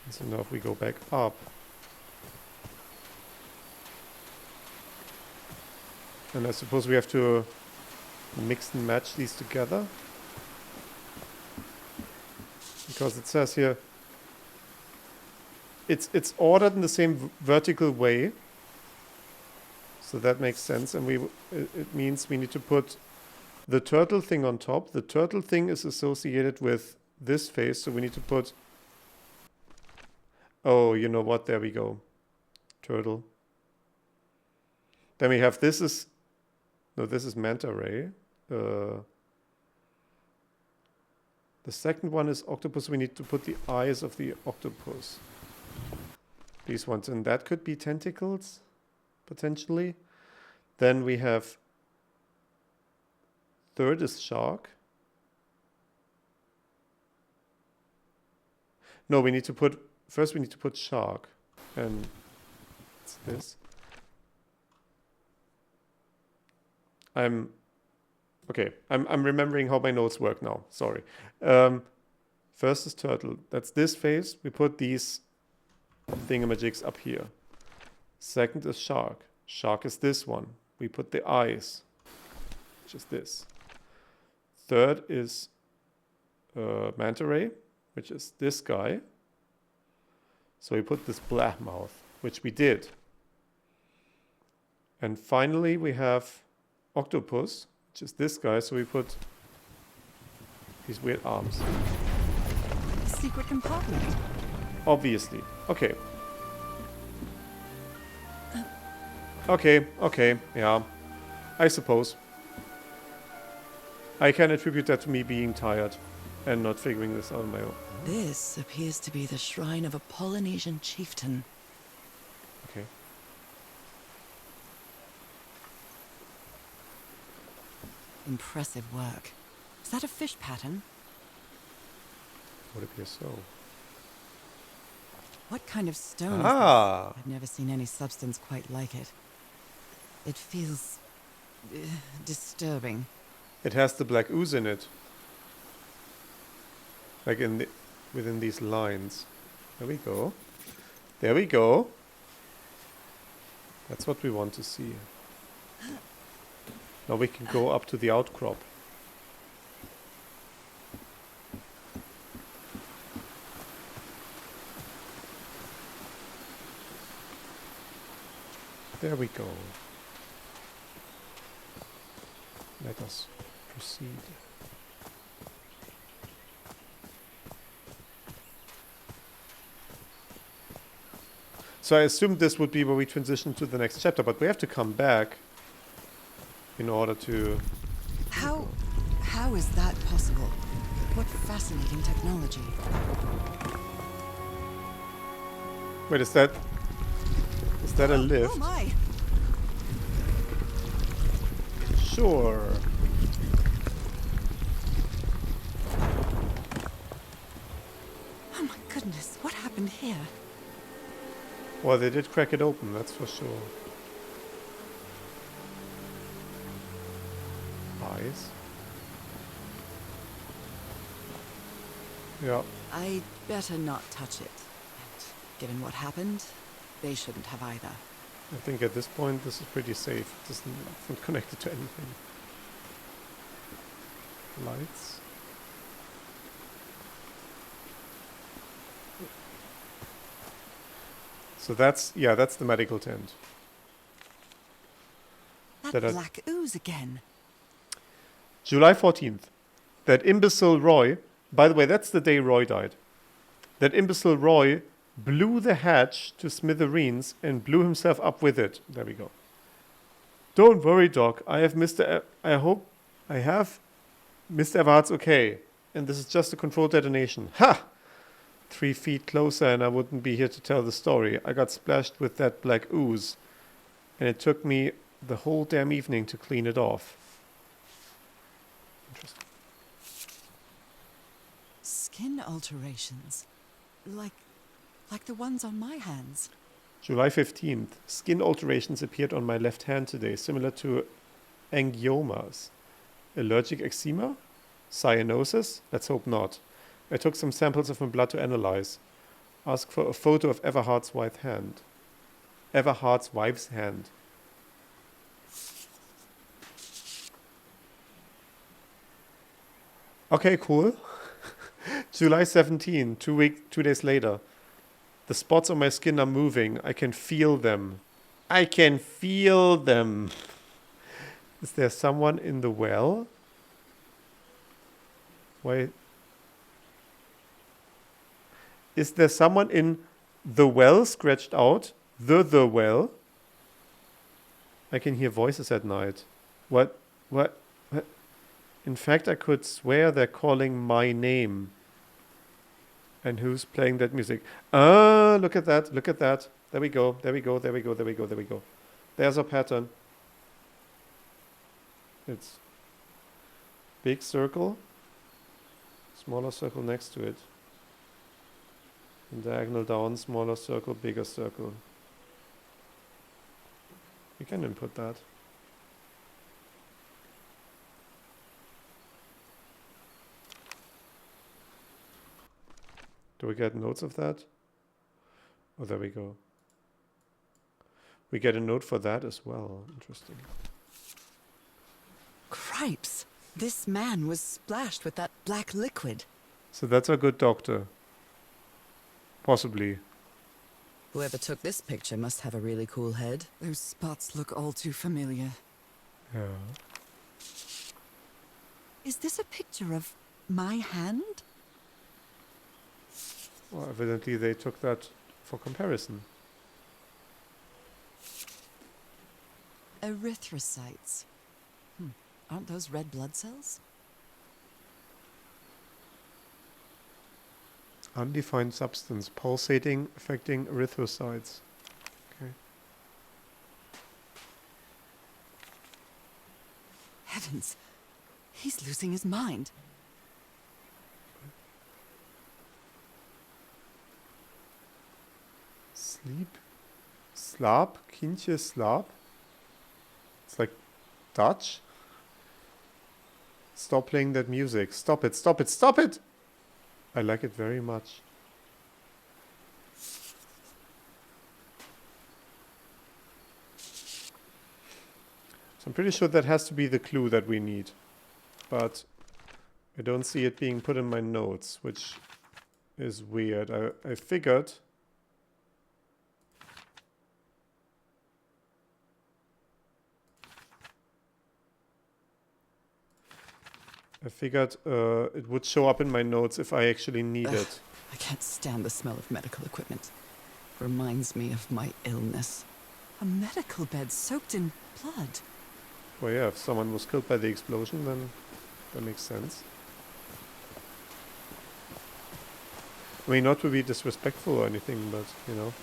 So now if we go back up, and I suppose we have to mix and match these together, because it says here it's ordered in the same vertical way, so that makes sense. And it means we need to put the turtle thing on top. The turtle thing is associated with this face, so we need to put... Oh, you know what? There we go. Turtle. Then we have this is manta ray. The second one is octopus. We need to put the eyes of the octopus. These ones. And that could be tentacles, potentially. Then we have... Third is shark. No, we need to put... First we need to put shark. And it's this. I'm remembering how my notes work now. Sorry. First is turtle. That's this face. We put these thingamajigs up here. Second is shark. Shark is this one. We put the eyes, which is this. Third is manta ray, which is this guy. So we put this black mouth, which we did. And finally we have octopus, which is this guy. So we put these weird arms. Secret compartment. Obviously. Okay. Okay, yeah. I suppose. I can attribute that to me being tired and not figuring this out on my own. This appears to be the shrine of a Polynesian chieftain. Okay. Impressive work. Is that a fish pattern? Would appear so. What kind of stone Ah. is this? I've never seen any substance quite like it. It feels disturbing. It has the black ooze in it. Like within these lines. There we go. There we go. That's what we want to see. Now we can go up to the outcrop. There we go. Let us proceed. So I assumed this would be where we transition to the next chapter, but we have to come back in order to... How is that possible? What fascinating technology. Wait, is that a lift? Oh my! Sure. Oh my goodness, what happened here? Well, they did crack it open, that's for sure. Eyes. Yeah. I'd better not touch it. And given what happened, they shouldn't have either. I think at this point this is pretty safe. It isn't connected to anything. Lights. So that's the medical tent. That black ooze again. July 14th. That imbecile Roy, by the way, that's the day Roy died. That imbecile Roy blew the hatch to smithereens and blew himself up with it. There we go. Don't worry, Doc. I have Mr. Everhart's okay. And this is just a controlled detonation. Ha! 3 feet closer and I wouldn't be here to tell the story. I got splashed with that black ooze. And it took me the whole damn evening to clean it off. Interesting. Skin alterations. Like the ones on my hands. July 15th. Skin alterations appeared on my left hand today, similar to angiomas. Allergic eczema? Cyanosis? Let's hope not. I took some samples of my blood to analyze. Ask for a photo of Everhart's wife's hand. Everhart's wife's hand. Okay, cool. July 17, 2 days later. The spots on my skin are moving. I can feel them. I can feel them. Is there someone in the well? Wait. Is there someone in the well scratched out? The well? I can hear voices at night. What? In fact, I could swear they're calling my name. And who's playing that music? Ah, look at that. Look at that. There we go. There we go. There we go. There we go. There we go. There's a pattern. It's big circle, smaller circle next to it. And diagonal down, smaller circle, bigger circle. You can input that. Do we get notes of that? Oh, there we go. We get a note for that as well. Interesting. Cripes! This man was splashed with that black liquid. So that's our good doctor. Possibly. Whoever took this picture must have a really cool head. Those spots look all too familiar. Yeah. Is this a picture of my hand? Well, evidently they took that for comparison. Erythrocytes. Aren't those red blood cells? Undefined substance pulsating, affecting erythrocytes. Okay. Heavens! He's losing his mind. Sleep? Slaap? Kindje slaap? It's like Dutch. Stop playing that music. Stop it, stop it, stop it! I like it very much. So I'm pretty sure that has to be the clue that we need. But I don't see it being put in my notes, which is weird. I figured... it would show up in my notes if I actually need it. I can't stand the smell of medical equipment. Reminds me of my illness. A medical bed soaked in blood. Well, yeah, if someone was killed by the explosion, then that makes sense. I mean, not to be disrespectful or anything, but, you know.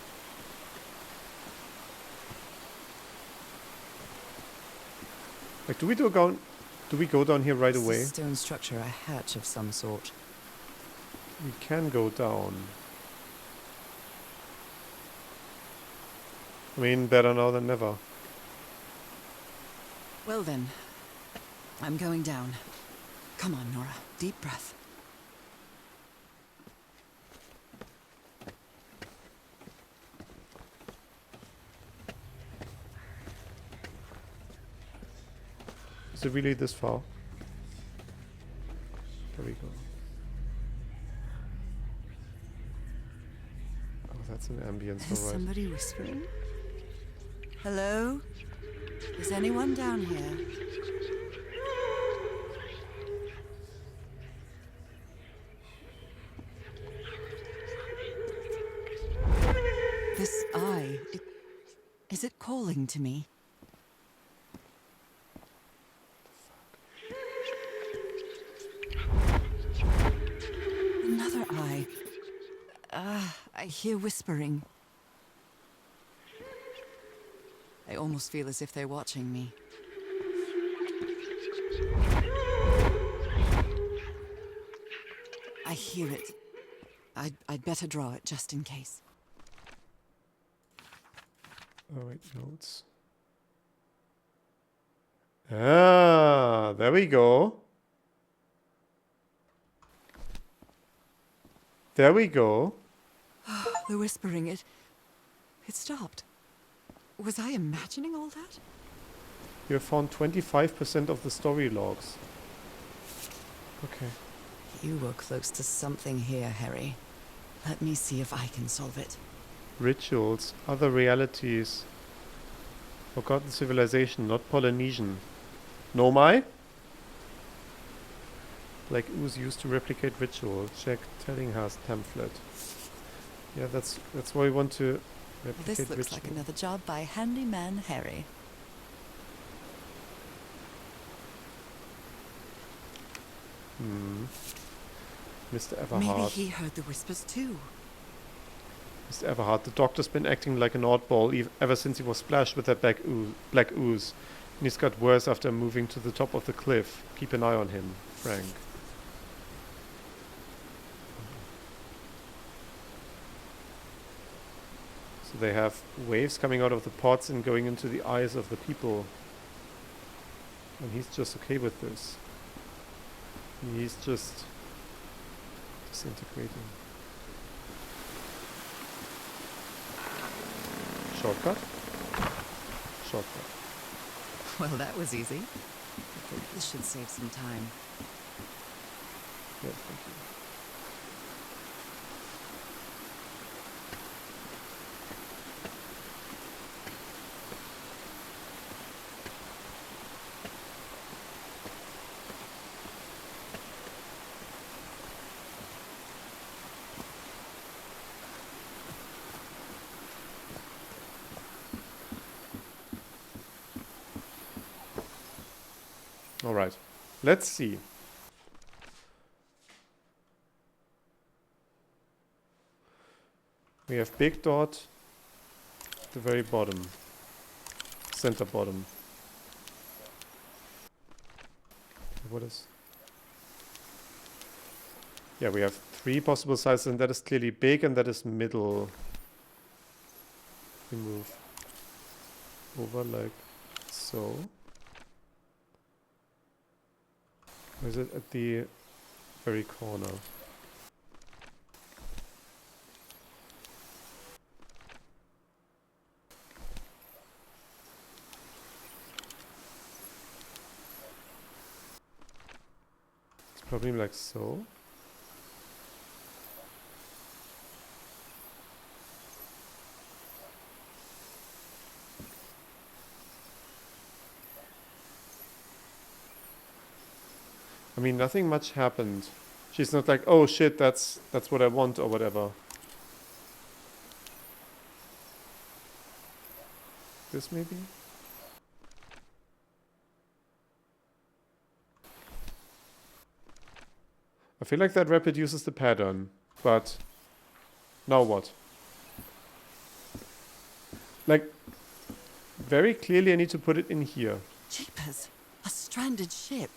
Like, do we go down here right away? It's a stone structure, a hatch of some sort. We can go down. I mean, better now than never. Well then, I'm going down. Come on, Nora. Deep breath. Is it really this far? There we go. Oh, that's an ambience, Is alright. somebody whispering? Hello? Is anyone down here? This eye, is it calling to me? Another eye. I hear whispering. I almost feel as if they're watching me. I hear it. I'd better draw it just in case. Alright, notes. Ah, there we go. There we go. The whispering, it stopped. Was I imagining all that? You have found 25% of the story logs. Okay. You were close to something here, Harry. Let me see if I can solve it. Rituals, other realities. Forgotten civilization, not Polynesian. Nomai? Like ooze used to replicate ritual. Check Tellinghouse template. Yeah, that's why we want to replicate This looks ritual. like another job by Handyman Harry. Mr. Everhart. Maybe he heard the whispers too. Mr. Everhart, the doctor's been acting like an oddball ever since he was splashed with that black ooze. And he's got worse after moving to the top of the cliff. Keep an eye on him, Frank. So they have waves coming out of the pots and going into the eyes of the people. And he's just okay with this. He's just disintegrating. Shortcut? Shortcut. Well, that was easy. This should save some time. Yeah, thank you. All right, let's see. We have big dot at the very bottom, center bottom. What is Yeah, we have 3 possible sizes, and that is clearly big, and that is middle. We move over like so. Or is it at the very corner? It's probably like so. I mean, nothing much happened. She's not like, oh shit, that's what I want or whatever. This maybe? I feel like that reproduces the pattern, but now what? Like, very clearly I need to put it in here. Jeepers, a stranded ship.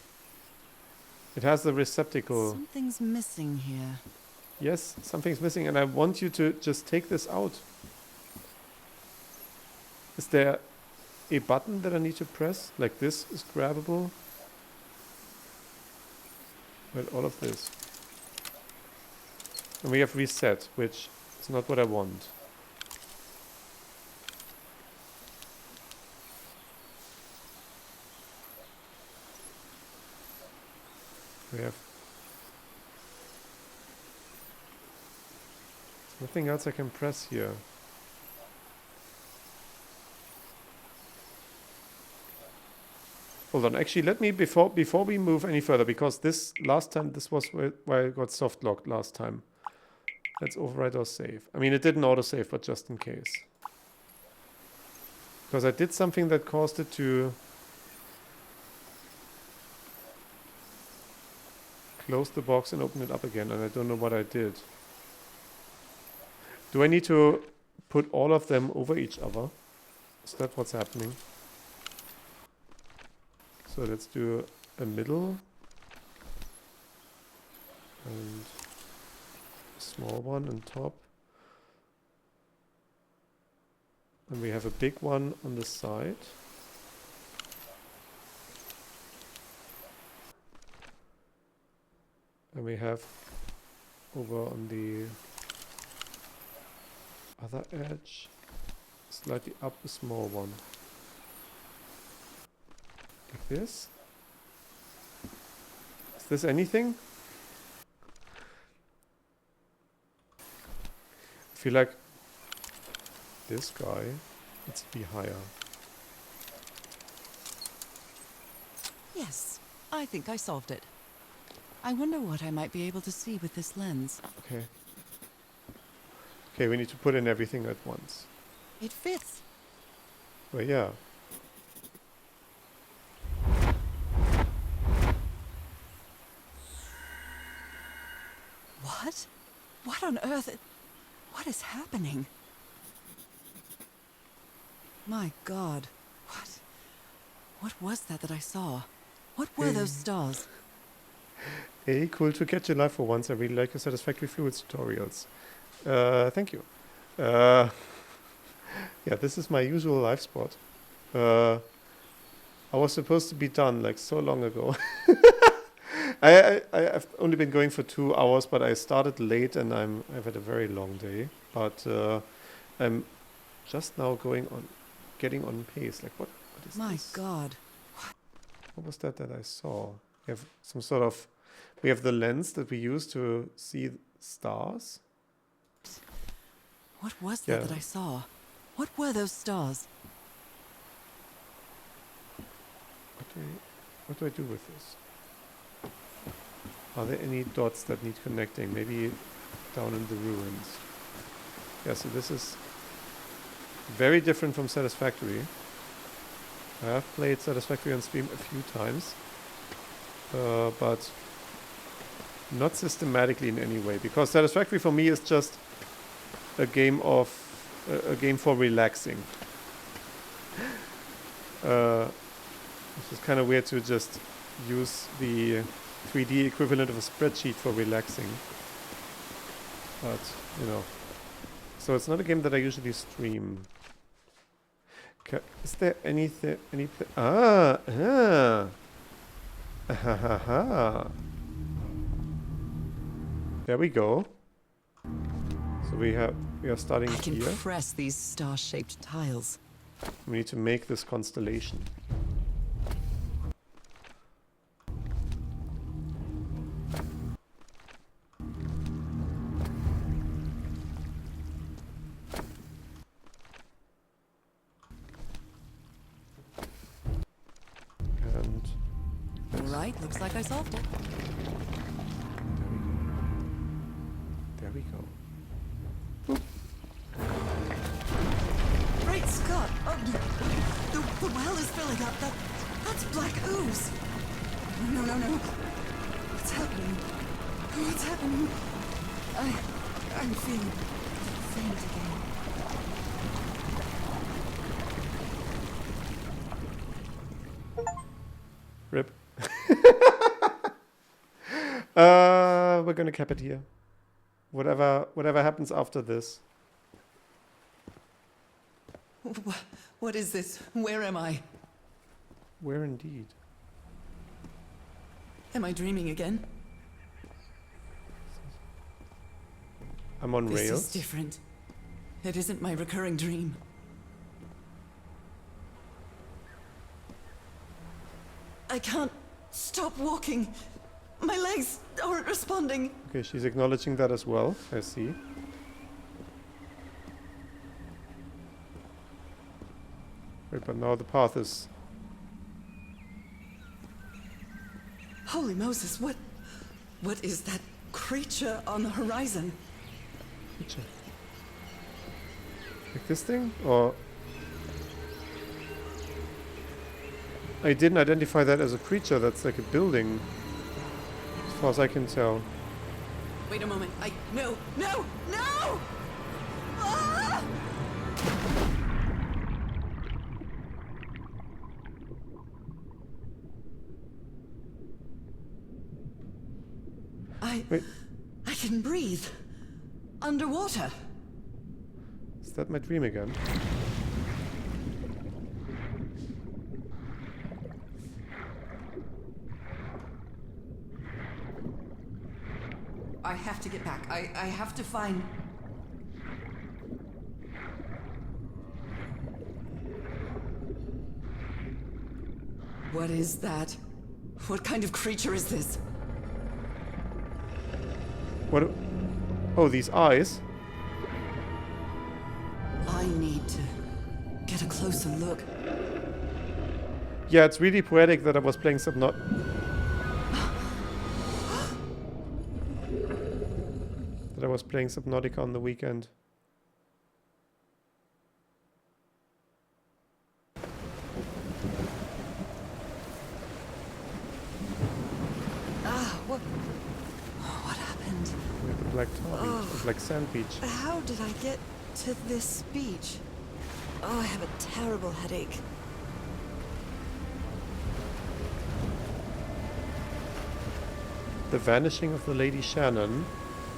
It has the receptacle. Something's missing here. Yes, something's missing, and I want you to just take this out. Is there a button that I need to press? Like this is grabbable? Well, all of this. And we have reset, which is not what I want. We have nothing else I can press here. Hold on, actually let me, before we move any further, because this last time, this was where I got soft locked last time. Let's override our save. I mean, it didn't autosave, but just in case. Because I did something that caused it to close the box and open it up again, and I don't know what I did. Do I need to put all of them over each other? Is that what's happening? So let's do a middle and a small one on top. And we have a big one on the side. And we have over on the other edge, slightly up, a small one. Like this. Is this anything? I feel like this guy needs to be higher. Yes, I think I solved it. I wonder what I might be able to see with this lens. Okay. Okay, we need to put in everything at once. It fits. Well, yeah. What? What on earth? What is happening? My God. What was that I saw? What were those stars? Hey, cool to catch you live for once. I really like your satisfactory fluids tutorials. Thank you. Yeah, this is my usual live spot. I was supposed to be done like so long ago. I've only been going for 2 hours, but I started late and I've had a very long day. But I'm just now getting on pace. Like what is My this? God. What was that I saw? We have some sort of... We have the lens that we use to see stars. What was that I saw? What were those stars? What do I do with this? Are there any dots that need connecting? Maybe down in the ruins. Yeah, so this is very different from Satisfactory. I have played Satisfactory on stream a few times, but not systematically in any way, because Satisfactory for me is just a game for relaxing. It's just kind of weird to just use the 3D equivalent of a spreadsheet for relaxing. But, you know. So it's not a game that I usually stream. Is there anything... Ah! There we go. So we are starting I can here. press these star-shaped tiles. We need to make this constellation. And Right, looks like I solved it. there we go. Great Scott! Oh, the well is filling up. That's black ooze. No. What's happening? What's happening? I'm feeling faint again. Rip. We're gonna cap it here. Whatever happens after this. What is this? Where am I? Where indeed? Am I dreaming again? I'm on This rails. is different. It isn't my recurring dream. I can't stop walking. My legs aren't responding. Okay, she's acknowledging that as well. I see. Wait, but now the path is... Holy Moses, what is that creature on the horizon? Creature. Like this thing? Or... I didn't identify that as a creature. That's like a building. As far as I can tell. Wait a moment. No! Ah! Wait, I can breathe. Underwater. is that my dream again? I have to get back. I have to find... What is that? What kind of creature is this? What? Oh, these eyes. I need to get a closer look. Yeah, it's really poetic that I was playing that I was playing Subnautica on the weekend. What happened? We have the black tar beach, the black sand beach. How did I get to this beach? Oh, I have a terrible headache. The Vanishing of the Lady Shannon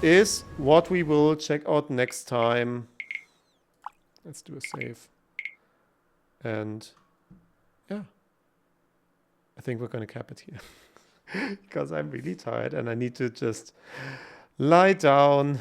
is what we will check out next time. Let's do a save. And yeah, I think we're gonna cap it here because I'm really tired and I need to just lie down.